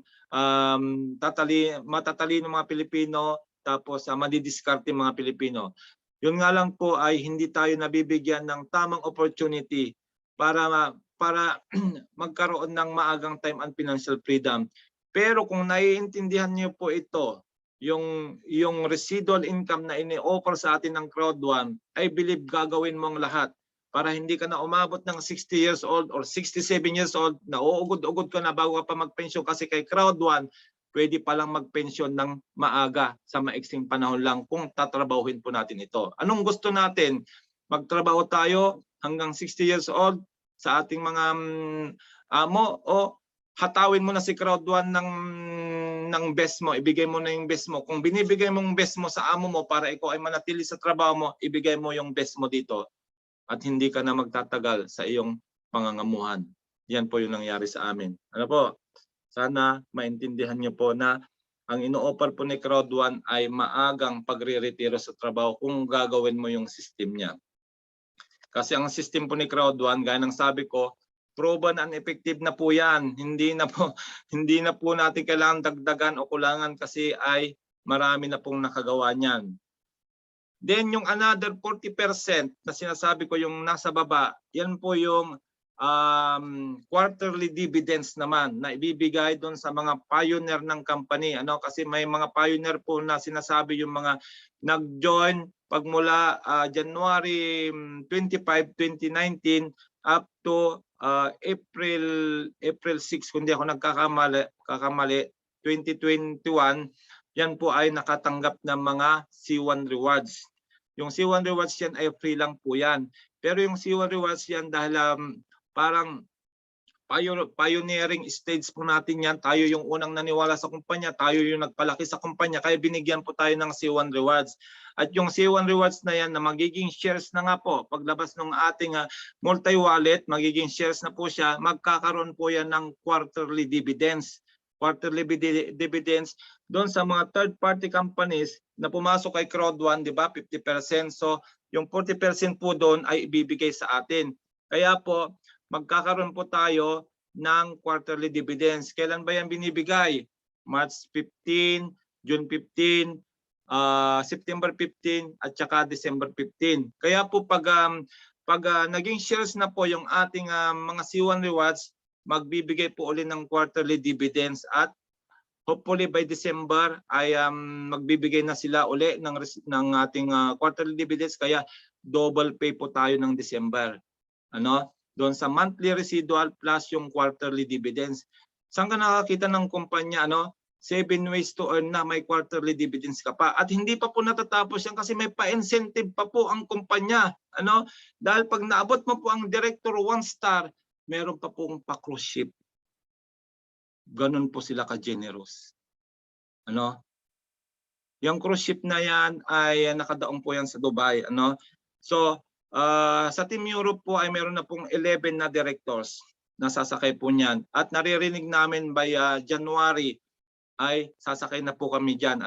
matatalino mga Pilipino. tapos madidiskarte mga Pilipino. Yun nga lang po ay hindi tayo nabibigyan ng tamang opportunity para magkaroon ng maagang time and financial freedom. Pero kung naiintindihan niyo po ito, yung residual income na ini-offer sa atin ng Crowd 1, I believe gagawin mo ang lahat para hindi ka na umabot ng 60 years old or 67 years old na uugod-ugod ka na bago ka pa magpensyon, kasi kay Crowd 1 pwede palang magpensyon ng maaga sa maiksing panahon lang kung tatrabahuhin po natin ito. Anong gusto natin? Magtrabaho tayo hanggang 60 years old sa ating mga amo, o hatawin mo na si Crowd 1 ng best mo, ibigay mo na yung best mo. Kung binibigay mo yung best mo sa amo mo para ikaw ay manatili sa trabaho mo, ibigay mo yung best mo dito at hindi ka na magtatagal sa iyong pangangamuhan. Yan po yung nangyari sa amin. Ano po? Sana maintindihan niyo po na ang ino-offer po ni Crowd 1 ay maagang pagre-retiro sa trabaho kung gagawin mo yung system niya. Kasi ang system po ni Crowd 1, gaya ng sabi ko, proven and effective na po yan. Hindi na po natin kailangan dagdagan o kulangan kasi ay marami na pong nakagawa niyan. Then yung another 40% na sinasabi ko, yung nasa baba, yan po yung quarterly dividends naman na ibibigay doon sa mga pioneer ng company. Kasi may mga pioneer po na sinasabi, yung mga nag-join pagmula January 25, 2019 up to April 6, kung di ako nagkakamali, 2021, yan po ay nakatanggap ng mga C1 rewards. Yung C1 rewards yan ay free lang po yan. Pero yung C1 rewards yan dahil parang pioneering stage po natin yan. Tayo yung unang naniwala sa kumpanya, tayo yung nagpalaki sa kumpanya, kaya binigyan po tayo ng C1 rewards. At yung C1 rewards na yan na magiging shares na nga po, paglabas ng ating multi-wallet, magiging shares na po siya, magkakaroon po yan ng quarterly dividends. Quarterly dividends doon sa mga third-party companies na pumasok kay Crowd 1, di ba, 50%. So yung 40% po doon ay ibibigay sa atin. Kaya po, magkakaroon po tayo ng quarterly dividends. Kailan ba yan binibigay? March 15, June 15, September 15, at saka December 15. Kaya po pag naging shares na po yung ating mga C1 rewards, magbibigay po ulit ng quarterly dividends at hopefully by December ay magbibigay na sila uli ng ating quarterly dividends, kaya double pay po tayo ng December. Doon sa monthly residual plus yung quarterly dividends. Saan ka nakakita ng kumpanya 7 ways to earn na may quarterly dividends ka pa, at hindi pa po natatapos yan kasi may pa-incentive pa po ang kumpanya. Dahil pag naabot mo po ang director 1 star, meron pa pong pa-cruise ship. Ganun po sila ka-generous. Yung cruise ship na yan ay nakadaong po yan sa Dubai. So, sa Team Europe po ay meron na pong 11 na directors na sasakay po niyan. At naririnig namin by January ay sasakay na po kami dyan.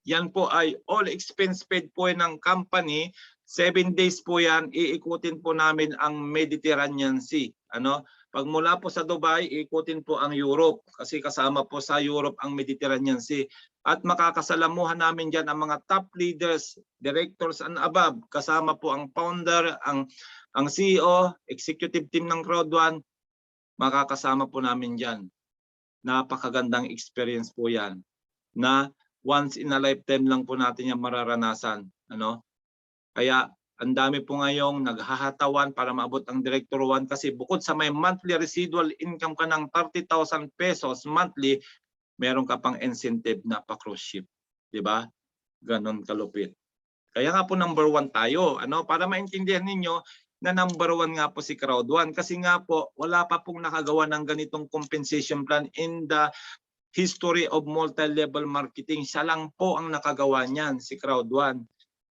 Yan po ay all expense paid po ng company. 7 days po yan, iikutin po namin ang Mediterranean Sea. Pag mula po sa Dubai, iikutin po ang Europe kasi kasama po sa Europe ang Mediterranean Sea. At makakasalamuhan namin dyan ang mga top leaders, directors and above. Kasama po ang founder, ang CEO, executive team ng Crowd 1. Makakasama po namin dyan. Napakagandang experience po yan na once in a lifetime lang po natin yung mararanasan. Kaya ang dami po ngayong naghahatawan para maabot ang Director 1 kasi bukod sa may monthly residual income ka ng 30,000 pesos monthly, meron ka pang incentive na pa-cruise ship. Diba? Ganon kalupit. Kaya nga po number 1 tayo. Para maintindihan ninyo na number 1 nga po si Crowd 1 kasi nga po wala pa pong nakagawa ng ganitong compensation plan in the history of multi-level marketing. Siya lang po ang nakagawa niyan, si Crowd 1.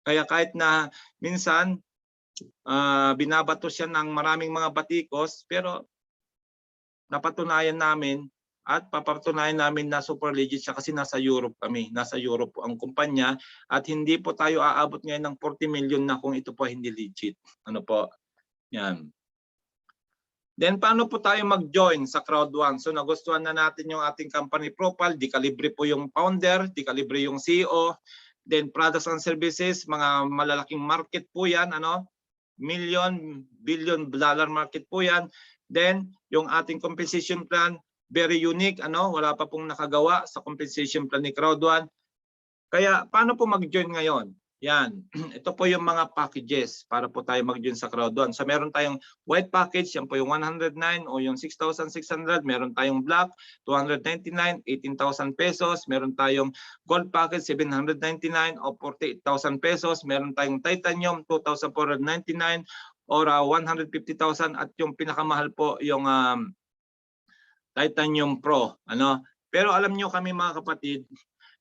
Kaya kahit na minsan binabato siya ng maraming mga batikos, pero napatunayan namin at papatunayan namin na super legit siya kasi nasa Europe kami. Nasa Europe po ang kumpanya at hindi po tayo aabot ngayon ng 40 million na kung ito po hindi legit. Yan. Then paano po tayo mag-join sa Crowd1? So nagustuhan na natin yung ating company profile, Decalibre po yung founder, Decalibre yung CEO, then products and services, mga malalaking market po yan, ano? Million, billion dollar market po yan. Then yung ating compensation plan, very unique, ano? Wala pa pong nakagawa sa compensation plan ni Crowd1. Kaya paano po mag-join ngayon? Yan. Ito po yung mga packages para po tayo mag-join sa Crowd1. So meron tayong white package, yan po yung 109 o yung 6,600. Meron tayong black, 299, 18,000 pesos. Meron tayong gold package, 799 o 48,000 pesos. Meron tayong titanium, 2,499 or 150,000. At yung pinakamahal po yung titanium pro. Ano? Pero alam nyo kami mga kapatid,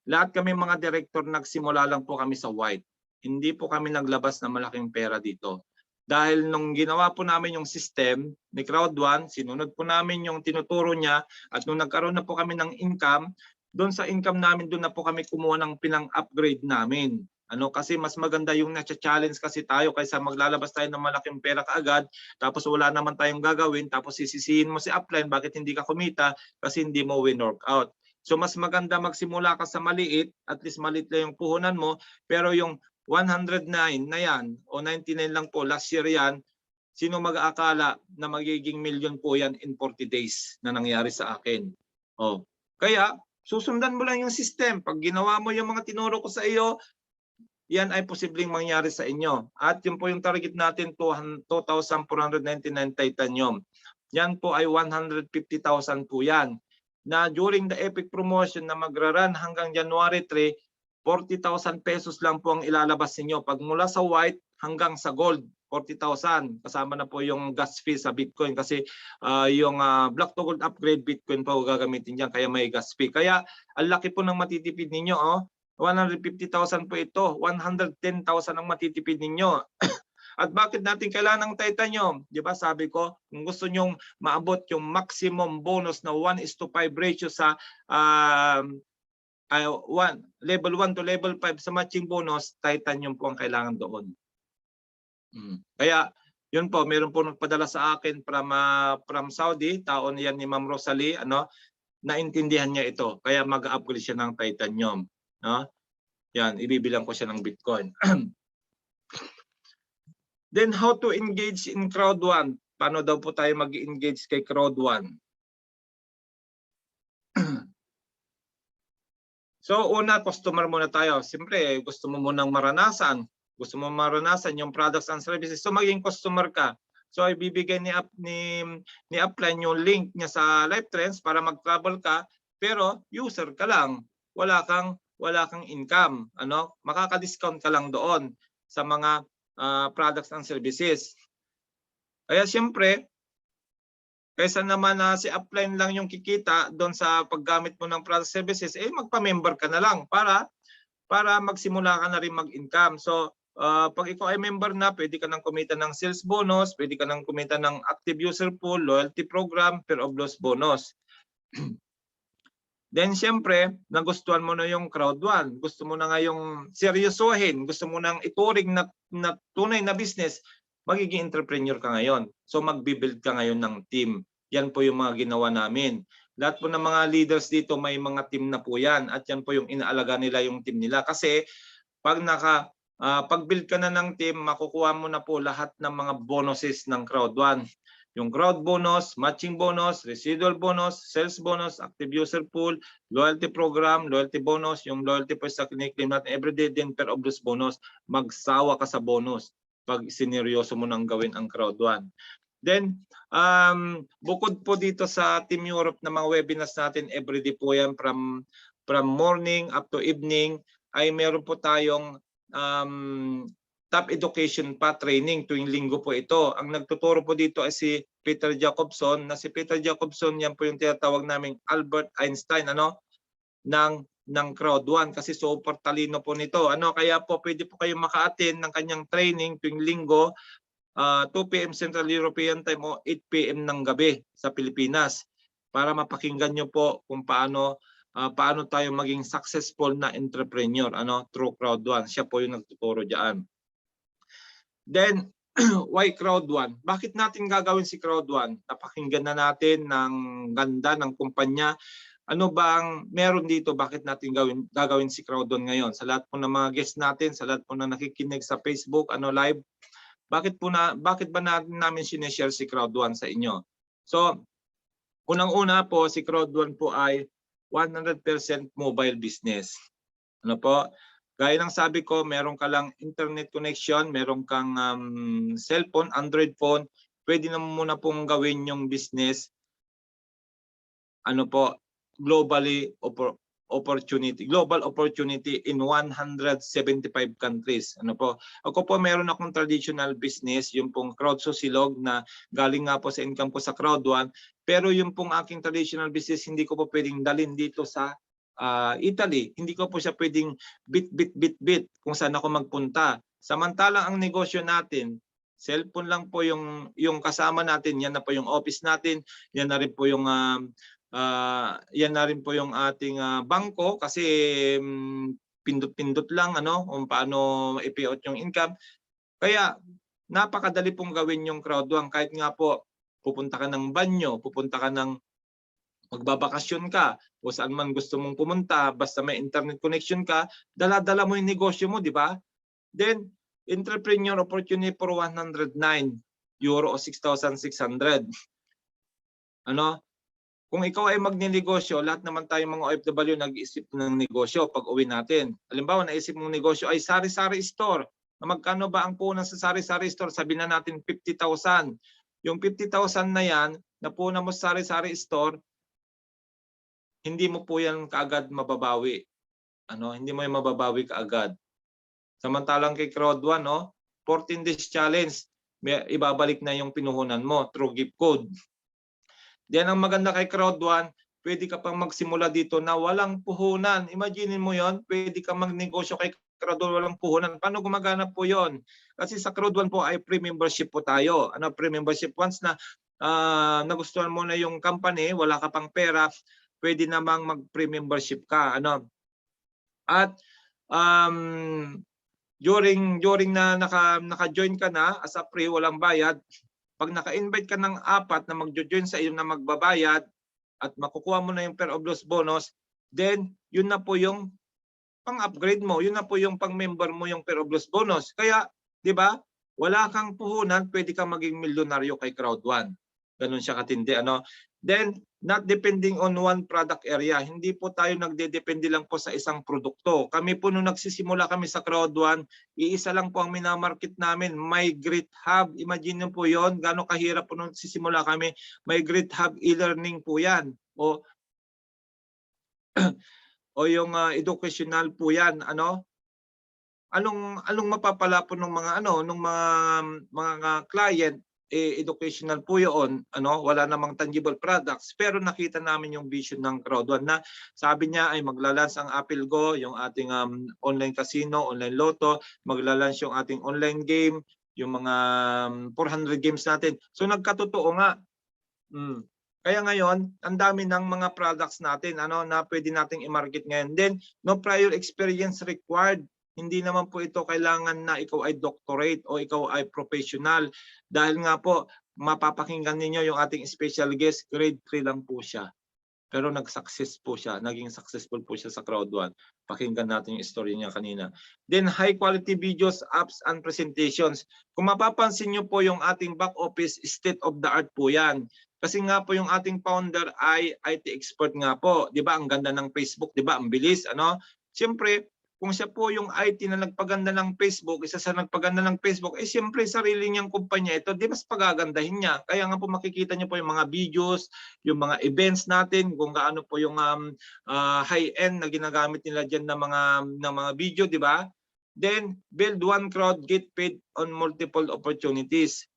lahat kami mga director nagsimula lang po kami sa white. Hindi po kami naglabas ng malaking pera dito. Dahil nung ginawa po namin yung system ni Crowd1, sinunod po namin yung tinuturo niya at nung nagkaroon na po kami ng income, doon sa income namin doon na po kami kumuha ng pinang-upgrade namin. Ano kasi mas maganda yung na-challenge kasi tayo kaysa maglalabas tayo ng malaking pera kaagad tapos wala naman tayong gagawin tapos sisisihin mo si upline bakit hindi ka kumita kasi hindi mo win-work out. So mas maganda magsimula ka sa maliit, at least maliit lang yung puhunan mo, pero yung 109 na yan o 99 lang po, last year yan, sino mag-aakala na magiging million po yan in 40 days na nangyari sa akin. Oh. Kaya susundan mo lang yung system. Pag ginawa mo yung mga tinuro ko sa iyo, yan ay posibleng mangyari sa inyo. At yun po yung target natin, 2,499 titanium. Yan po ay 150,000 po yan. Na during the epic promotion na magra-run hanggang January 3, 40,000 pesos lang po ang ilalabas ninyo. Pag mula sa white hanggang sa gold, 40,000. Kasama na po yung gas fee sa Bitcoin kasi yung black to gold upgrade Bitcoin po gagamitin dyan kaya may gas fee. Kaya ang laki po ng matitipid ninyo. 150,000 po ito. 110,000 ang matitipid ninyo. At bakit natin kailangan ng titanium? Di ba sabi ko, kung gusto nyong maabot yung maximum bonus na 1:5 ratio sa level 1 to level 5 sa matching bonus, titanium po ang kailangan doon. Kaya yun po, meron po nagpadala sa akin from Saudi, taon yan ni Ma'am Rosalie, ano, naintindihan niya ito. Kaya mag-upgrade siya ng titanium. No? Yan, ibibilang ko siya ng Bitcoin. Then how to engage in Crowd1? Paano daw po tayo mag-engage kay Crowd1? So una, customer muna tayo. Siyempre, gusto mo munang maranasan. Gusto mo maranasan yung products and services. So maging customer ka. So ibibigay ni Upline yung link niya sa LifeTrends para mag-travel ka. Pero user ka lang. Wala kang income. Ano? Makaka-discount ka lang doon sa mga products and services. Kaya siyempre, kaysa naman na si upline lang yung kikita doon sa paggamit mo ng product services, magpa-member ka na lang para magsimula ka na rin mag-income. So, pag ikaw ay member na, pwede ka nang kumita ng sales bonus, pwede ka nang kumita ng active user pool, loyalty program, fear of loss bonus. Then siyempre, nagustuhan mo na yung Crowd1. Gusto mo na nga yung seryosohin. Gusto mo nang ituring na tunay na business. Magiging entrepreneur ka ngayon. So magbibuild ka ngayon ng team. Yan po yung mga ginawa namin. Lahat po ng mga leaders dito may mga team na po yan. At yan po yung inaalaga nila yung team nila. Kasi pag pag-build ka na ng team, makukuha mo na po lahat ng mga bonuses ng Crowd1. Yung crowd bonus, matching bonus, residual bonus, sales bonus, active user pool, loyalty program, loyalty bonus, yung loyalty po sa kiniklaim natin everyday, din per obvious bonus. Magsawa ka sa bonus pag sineryoso mo nang gawin ang Crowd1. Then, bukod po dito sa Team Europe na mga webinars natin, everyday po yan from morning up to evening, ay meron po tayong top education pa training tuwing linggo po ito. Ang nagtuturo po dito ay si Peter Jacobson. Na si Peter Jacobson, yan po yung tinatawag naming Albert Einstein ng Crowd1 kasi super talino po nito. Kaya po pwede po kayong maka-attend ng kanyang training tuwing linggo 2 PM Central European Time o 8 PM ng gabi sa Pilipinas para mapakinggan nyo po kung paano tayo maging successful na entrepreneur through Crowd1. Siya po yung nagtuturo diyan. Then, why Crowd One? Bakit natin gagawin si Crowd One? Napakinggan na natin ng ganda ng kumpanya. Ano bang meron dito? Bakit natin gagawin si Crowd One ngayon? Sa lahat po ng mga guests natin, sa lahat po na nakikinig sa Facebook, live, bakit ba namin sineshare si Crowd One sa inyo? So, unang-una po, si Crowd One po ay 100% mobile business. Ano po? Gaya ng sabi ko, meron ka lang internet connection, meron kang cellphone, Android phone, pwede na muna pong gawin yung business global opportunity in 175 countries. Ako po meron akong traditional business, yung pong crowd susilog na galing nga po sa income ko sa Crowd One, pero yung pong aking traditional business hindi ko po pwedeng dalhin dito sa Italy. Hindi ko po siya pwedeng bit kung saan ako magpunta. Samantalang ang negosyo natin, cellphone lang po yung kasama natin, yan na po yung office natin, yan na rin po yung ating bangko kasi pindot-pindot lang kung paano i-payout yung income. Kaya napakadali pong gawin yung Crowd One. Kahit nga po pupunta ka ng banyo, pupunta ka ng magbabakasyon ka o saan man gusto mong pumunta, basta may internet connection ka, dala-dala mo yung negosyo mo, di ba? Then, entrepreneur opportunity for 109 euro o 6,600. Kung ikaw ay magnenegosyo, lahat naman tayo mga OFW nag-iisip ng negosyo pag uwi natin. Halimbawa, naisip mong negosyo ay sari-sari store. Na magkano ba ang punan sa sari-sari store? Sabihin na natin 50,000. Yung 50,000 na yan, na punan mo sa sari-sari store, hindi mo po yan kaagad mababawi. Hindi mo yan mababawi kaagad. Samantalang kay Crowd One, 14 days challenge, ibabalik na yung pinuhunan mo through gift code. Diyan ang maganda kay Crowd One, pwede ka pang magsimula dito na walang puhunan. Imagine mo yon, pwede ka magnegosyo kay Crowd One walang puhunan. Paano gumagana po yon? Kasi sa Crowd One po ay pre-membership po tayo. Pre-membership once na nagustuhan mo na yung company, wala ka pang pera, pwede namang mag-pre-membership ka. At during na naka-join ka na as a free, walang bayad, pag naka-invite ka ng 4 na mag-join sa iyo na magbabayad at makukuha mo na yung pair of loss bonus, then yun na po yung pang-upgrade mo, yun na po yung pang-member mo yung pair of loss bonus. Kaya, di ba, wala kang puhunan, pwede kang maging milyonaryo kay Crowd One. Ganun siya katindi. Then, not depending on one product area. Hindi po tayo nagdedepende lang po sa isang produkto. Kami po nung nagsisimula kami sa Crowd One, iisa lang po ang minamarket namin, My Great Hub. Imagine nyo po yon, gano'ng kahirap po nung nagsisimula kami. My Great Hub e-learning po yan. O yung educational po yan. Anong mapapala po ng mga mga client, educational po yun, wala namang tangible products, pero nakita namin yung vision ng Crowd One na sabi niya ay maglalans ang Apple Go, yung ating online casino, online lotto, maglalans yung ating online game, yung mga 400 games natin. So nagkatotoo nga. Kaya ngayon, ang dami ng mga products natin na pwede nating i-market ngayon. Then, no prior experience required. Hindi naman po ito kailangan na ikaw ay doctorate o ikaw ay professional. Dahil nga po, mapapakinggan ninyo yung ating special guest, grade 3 lang po siya. Pero nag-success po siya, naging successful po siya sa Crowd One. Pakinggan natin yung story niya kanina. Then high quality videos, apps, and presentations. Kung mapapansin nyo po yung ating back office, state of the art po yan. Kasi nga po yung ating founder ay IT expert nga po. Di ba? Ang ganda ng Facebook, di ba? Ang bilis. Siyempre, kung siya po yung IT na nagpaganda ng Facebook, isa sa nagpaganda ng Facebook, siyempre sarili niyang kumpanya ito, di mas pagagandahin niya. Kaya nga po makikita niyo po yung mga videos, yung mga events natin, kung gaano po yung high-end na ginagamit nila dyan ng mga video, di ba? Then, build one crowd, get paid on multiple opportunities.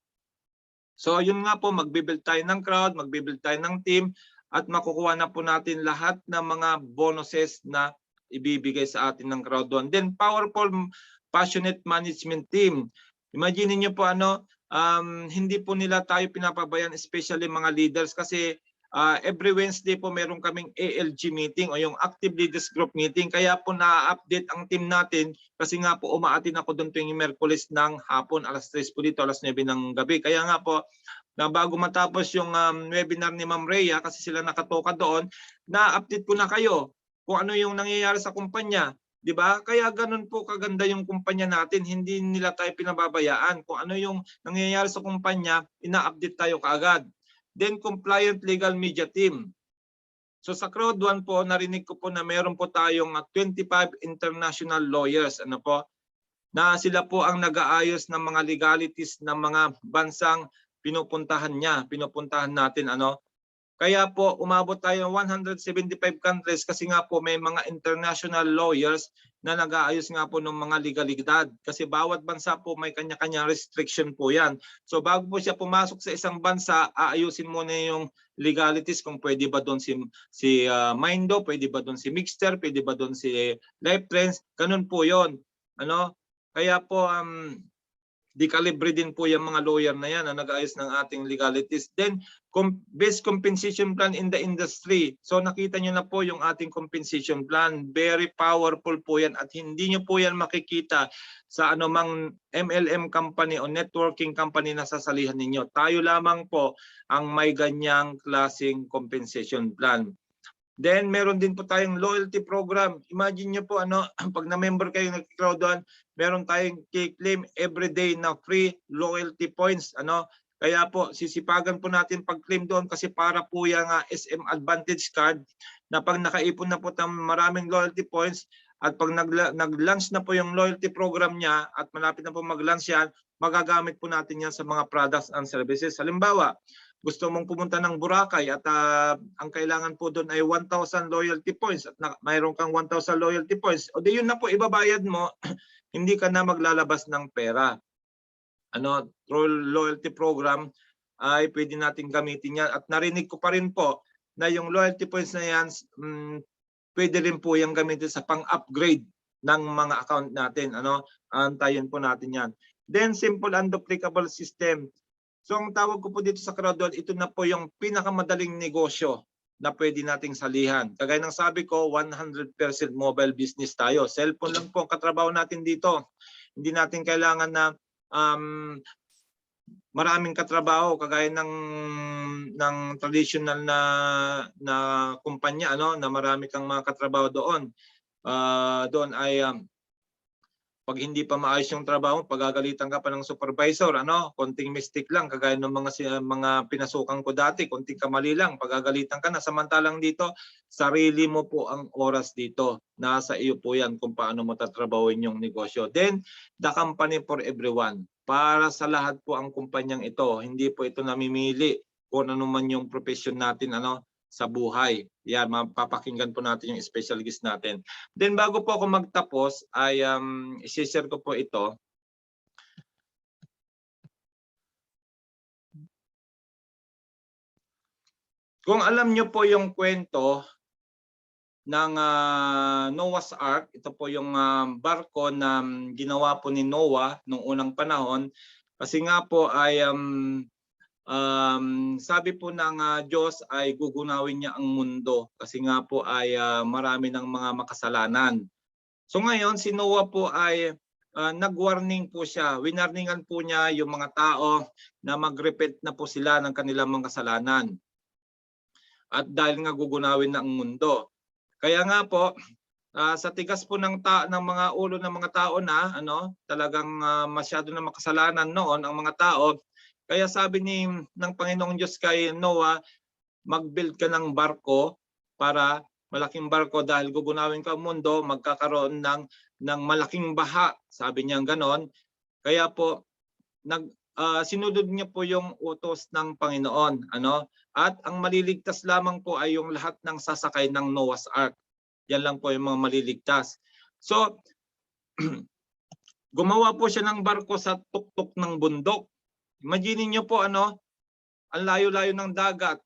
So, yun nga po, magbibuild tayo ng crowd, magbibuild tayo ng team, at makukuha na po natin lahat ng mga bonuses na ibibigay sa atin ng Crowd One. Then powerful, passionate management team. Imagine niyo po hindi po nila tayo pinapabayaan, especially mga leaders, kasi every Wednesday po meron kaming ALG meeting o yung Active Leaders Group meeting. Kaya po na-update ang team natin kasi nga po umaatin ako doon tuwing Miyerkules ng hapon, alas 3 po dito, alas 9 ng gabi. Kaya nga po, na bago matapos yung webinar ni Ma'am Rhea kasi sila nakatoka doon, na-update ko na kayo kung ano yung nangyayari sa kumpanya. 'Di ba? Kaya ganun po kaganda yung kumpanya natin, hindi nila tayo pinababayaan. Kung ano yung nangyayari sa kumpanya, ina-update tayo kaagad. Then compliant legal media team. So sa Crowd1 po, narinig ko po na meron po tayong 25 international lawyers, ano po, na sila po ang nag-aayos ng mga legalities ng mga bansang pinupuntahan natin, ano. Kaya po umabot tayo 175 countries kasi nga po may mga international lawyers na nag-aayos nga po ng mga legalidad. Kasi bawat bansa po may kanya-kanyang restriction po yan. So bago po siya pumasok sa isang bansa, aayusin muna yung legalities kung pwede ba doon si Mindo, pwede ba doon si Mixter, pwede ba doon si LifeTrends. Ganun po yon. Ano? Kaya po di-calibre din po yung mga lawyer na yan na nag-aayos ng ating legalities. Then, best compensation plan in the industry. So nakita nyo na po yung ating compensation plan. Very powerful po yan at hindi nyo po yan makikita sa anumang MLM company o networking company na sasalihan ninyo. Tayo lamang po ang may ganyang klaseng compensation plan. Then meron din po tayong loyalty program. Imagine nyo po pag na-member kayo ng Crowd1, meron tayong claim everyday na free loyalty points. Kaya po sisipagan po natin pag-claim doon kasi para po yung SM Advantage Card na pag nakaipon na po ng maraming loyalty points at pag nag-launch na po yung loyalty program niya at malapit na po mag-launch yan, magagamit po natin yan sa mga products and services. Halimbawa, gusto mong pumunta ng Boracay at ang kailangan po doon ay 1,000 loyalty points at mayroon kang 1,000 loyalty points, o di yun na po ibabayad mo, hindi ka na maglalabas ng pera. Through loyalty program ay pwede natin gamitin yan. At narinig ko pa rin po na yung loyalty points na yan, pwede rin po yung gamitin sa pang-upgrade ng mga account natin. Antayin po natin yan. Then simple and duplicable system. So ang tawag ko po dito sa Crowd1, ito na po yung pinakamadaling negosyo na pwede nating salihan. Kagaya ng sabi ko, 100% mobile business tayo. Cellphone lang po ang katrabaho natin dito. Hindi natin kailangan na maraming katrabaho kagaya ng traditional na kumpanya, na marami kang mga katrabaho doon. Doon ay pag hindi pa maayos yung trabaho, pagagalitan ka pa ng supervisor, konting mistake lang, kagaya ng mga pinasukan ko dati, konting kamali lang, pagagalitan ka na. Samantalang dito, sarili mo po ang oras dito. Nasa iyo po yan kung paano mo tatrabahuin yung negosyo. Then, the company for everyone. Para sa lahat po ang kumpanyang ito. Hindi po ito namimili kung ano man yung profession natin, sa buhay. Yan, mapapakinggan po natin yung special guest natin. Then bago po ako magtapos ay i-share ko po ito. Kung alam nyo po yung kwento ng Noah's Ark, ito po yung barko na ginawa po ni Noah noong unang panahon. Kasi nga po ay sabi po ng Diyos ay gugunawin niya ang mundo kasi nga po ay marami ng mga makasalanan. So ngayon si Noah po ay nag-warning po siya. Winarningan po niya yung mga tao na mag-repent na po sila ng kanilang mga kasalanan. At dahil nga gugunawin na ang mundo. Kaya nga po sa tigas po ng mga ulo ng mga tao na talagang masyado na makasalanan noon ang mga tao. Kaya sabi ng Panginoong Diyos kay Noah, mag-build ka ng barko para malaking barko dahil gugunawin ka ang mundo, magkakaroon ng malaking baha. Sabi niya ganon. Kaya po sinunod niya po yung utos ng Panginoon. At ang maliligtas lamang po ay yung lahat ng sasakay ng Noah's Ark. Yan lang po yung mga maliligtas. So, gumawa po siya ng barko sa tuktok ng bundok. Imagine niyo po ang layo-layo ng dagat,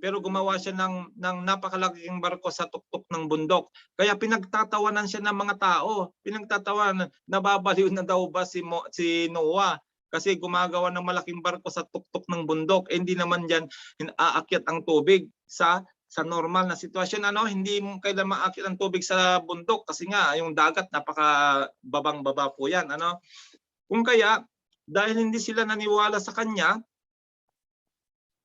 pero gumawa siya ng napakalaking barko sa tuktok ng bundok. Kaya pinagtatawanan siya ng mga tao. Pinagtatawanan, nababaliw na daw ba si Noah? kasi gumagawa ng malaking barko sa tuktok ng bundok. Hindi naman diyan aakyat ang tubig sa normal na sitwasyon. Hindi mo kailan maakyat ang tubig sa bundok kasi nga yung dagat napaka-babang-baba po yan. Kung kaya, dahil hindi sila naniwala sa kanya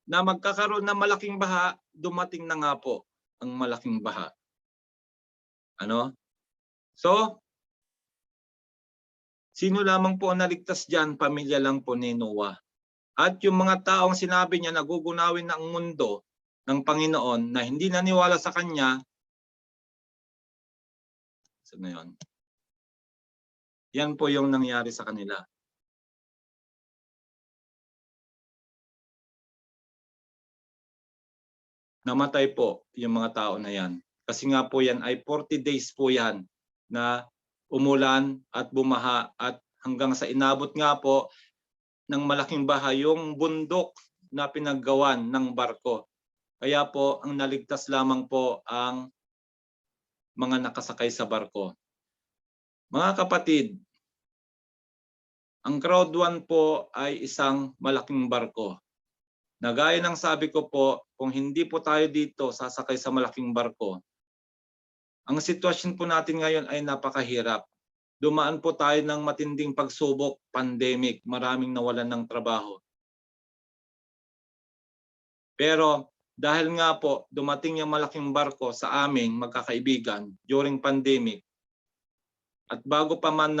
na magkakaroon ng malaking baha, dumating na nga po ang malaking baha. So, sino lamang po ang naligtas dyan? Pamilya lang po ni Noah. At yung mga taong sinabi niya na gugunawin na ang mundo ng Panginoon na hindi naniwala sa kanya, saan na yun? Yan po yung nangyari sa kanila. Namatay po yung mga tao na yan. Kasi nga po yan ay 40 days po yan na umulan at bumaha at hanggang sa inabot nga po ng malaking baha yung bundok na pinaggawan ng barko. Kaya po ang naligtas lamang po ang mga nakasakay sa barko. Mga kapatid, ang Crowd 1 po ay isang malaking barko. Na gaya ng sabi ko po, kung hindi po tayo dito sasakay sa malaking barko, ang sitwasyon po natin ngayon ay napakahirap. Dumaan po tayo ng matinding pagsubok, pandemic, maraming nawalan ng trabaho. Pero dahil nga po dumating yung malaking barko sa aming magkakaibigan during pandemic, at bago pa man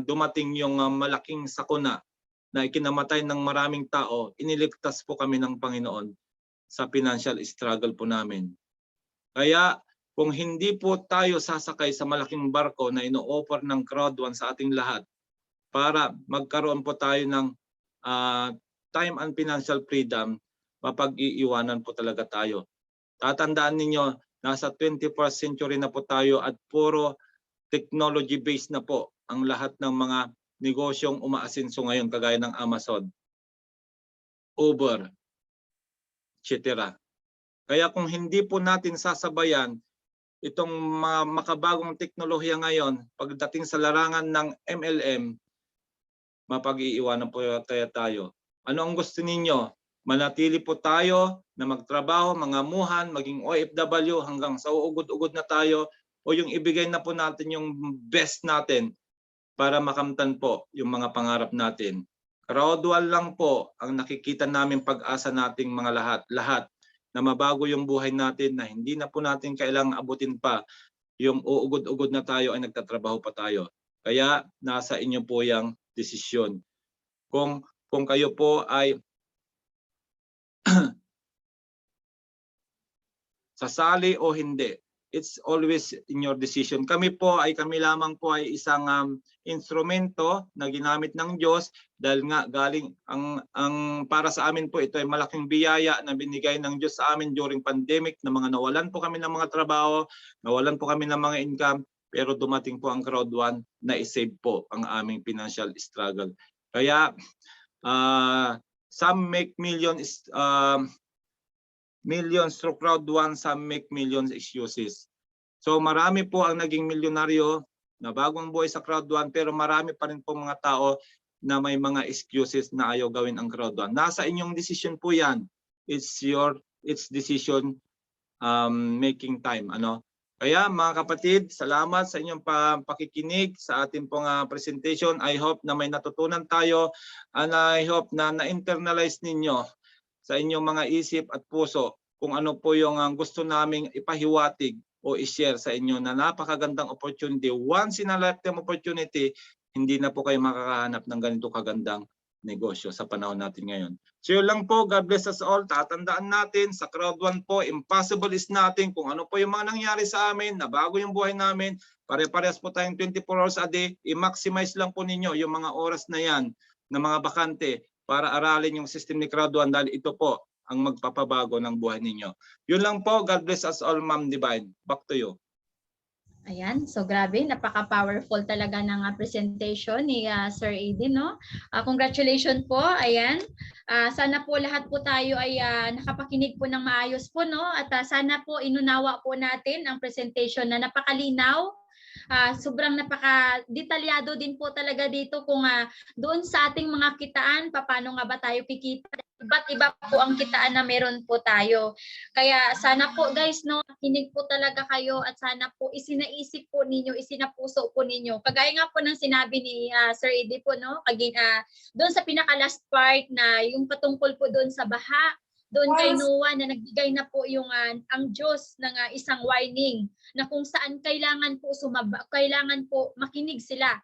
dumating yung malaking sakuna na ikinamatay ng maraming tao, iniligtas po kami ng Panginoon sa financial struggle po namin. Kaya kung hindi po tayo sasakay sa malaking barko na ino-offer ng Crowd 1 sa ating lahat para magkaroon po tayo ng time and financial freedom, mapag-iiwanan po talaga tayo. Tatandaan ninyo, nasa 21st century na po tayo at puro technology-based na po ang lahat ng mga negosyong umaasenso ngayon kagaya ng Amazon, Uber, etc. Kaya kung hindi po natin sasabayan itong makabagong teknolohiya ngayon, pagdating sa larangan ng MLM, mapag-iiwanan po tayo. Ano ang gusto ninyo? Manatili po tayo na magtrabaho, mangamuhan, maging OFW hanggang sa uugod-ugod na tayo, o yung ibigay na po natin yung best natin para makamtan po yung mga pangarap natin. Crowd 1 lang po ang nakikita namin pag-asa nating mga lahat na mabago yung buhay natin, na hindi na po natin kailangang abutin pa yung uugod-ugod na tayo ay nagtatrabaho pa tayo. Kaya nasa inyo po yung desisyon. Kung kayo po ay sasali o hindi, it's always in your decision. Kami lamang po ay isang instrumento na ginamit ng Diyos, dahil nga galing ang para sa amin po ito ay malaking biyaya na binigay ng Diyos sa amin during pandemic, na mga nawalan po kami ng mga trabaho, nawalan po kami ng mga income, pero dumating po ang Crowd 1 na i-save po ang aming financial struggle. Kaya some make millions through Crowd 1, some make millions excuses. So marami po ang naging milyonaryo na bagong buhay sa Crowd 1, pero marami pa rin po mga tao na may mga excuses na ayaw gawin ang Crowd 1. Nasa inyong decision po yan. It's decision making time. Kaya mga kapatid, salamat sa inyong pakikinig sa ating pong presentation. I hope na may natutunan tayo, and I hope na na-internalize ninyo sa inyong mga isip at puso kung ano po yung gusto naming ipahiwatig o i-share sa inyo, na napakagandang opportunity. Once in a lifetime opportunity, hindi na po kayo makakahanap ng ganito kagandang negosyo sa panahon natin ngayon. So yun lang po, God bless us all. Tatandaan natin, sa Crowd 1 po, impossible is nothing. Kung ano po yung mga nangyari sa amin, na bago yung buhay namin, pare-parehas po tayong 24 hours a day, i-maximize lang po ninyo yung mga oras na yan, na mga bakante, para aralin yung system ni Crowd 1, dahil ito po ang magpapabago ng buhay ninyo. Yun lang po. God bless us all, Ma'am Divine. Back to you. Ayan, so grabe, napaka-powerful talaga ng presentation ni Sir Aiden, no? Congratulations po, ayan. Sana po lahat po tayo ay nakapakinig po ng maayos po, no? At sana po inunawa po natin ang presentation na napakalinaw Sobrang napaka-detalyado din po talaga dito kung doon sa ating mga kitaan, paano nga ba tayo kikita. Iba't iba po ang kitaan na meron po tayo. Kaya sana po guys, no, kinig po talaga kayo at sana po isinaisip po ninyo, isinapuso po ninyo. Kagaya nga po ng sinabi ni Sir Eddie po, no, doon sa pinaka-last part na yung patungkol po doon sa baha, doon kay Noah na nagbigay na po yung ang Diyos ng isang warning na kung saan kailangan po makinig sila.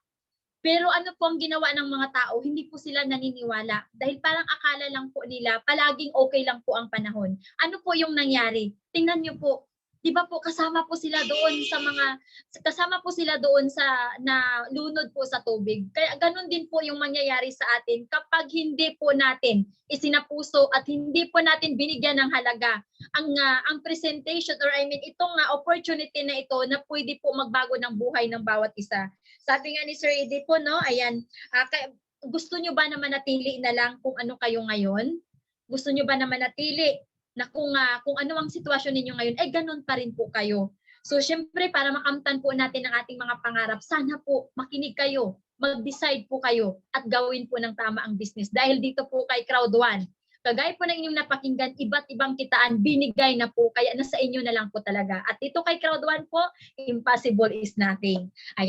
Pero ano po ang ginawa ng mga tao? Hindi po sila naniniwala. Dahil parang akala lang po nila, palaging okay lang po ang panahon. Ano po yung nangyari? Tingnan niyo po. 'Di ba po kasama po sila doon sa na lunod po sa tubig. Kaya ganun din po yung mangyayari sa atin kapag hindi po natin isinapuso at hindi po natin binigyan ng halaga ang presentation or itong opportunity na ito na pwede po magbago ng buhay ng bawat isa. Sabi nga ni Sir Eddie po, no, ayan, gusto nyo ba na manatili na lang kung ano kayo ngayon? Gusto nyo ba na manatili na kung ano ang sitwasyon ninyo ngayon, ganun pa rin po kayo. So, syempre, para makamtan po natin ang ating mga pangarap, sana po makinig kayo, mag-decide po kayo at gawin po ng tama ang business. Dahil dito po kay Crowd One, kagaya po ng inyong napakinggan, iba't ibang kitaan, binigay na po, kaya nasa inyo na lang po talaga. At dito kay Crowd One po, impossible is nothing. Ayan.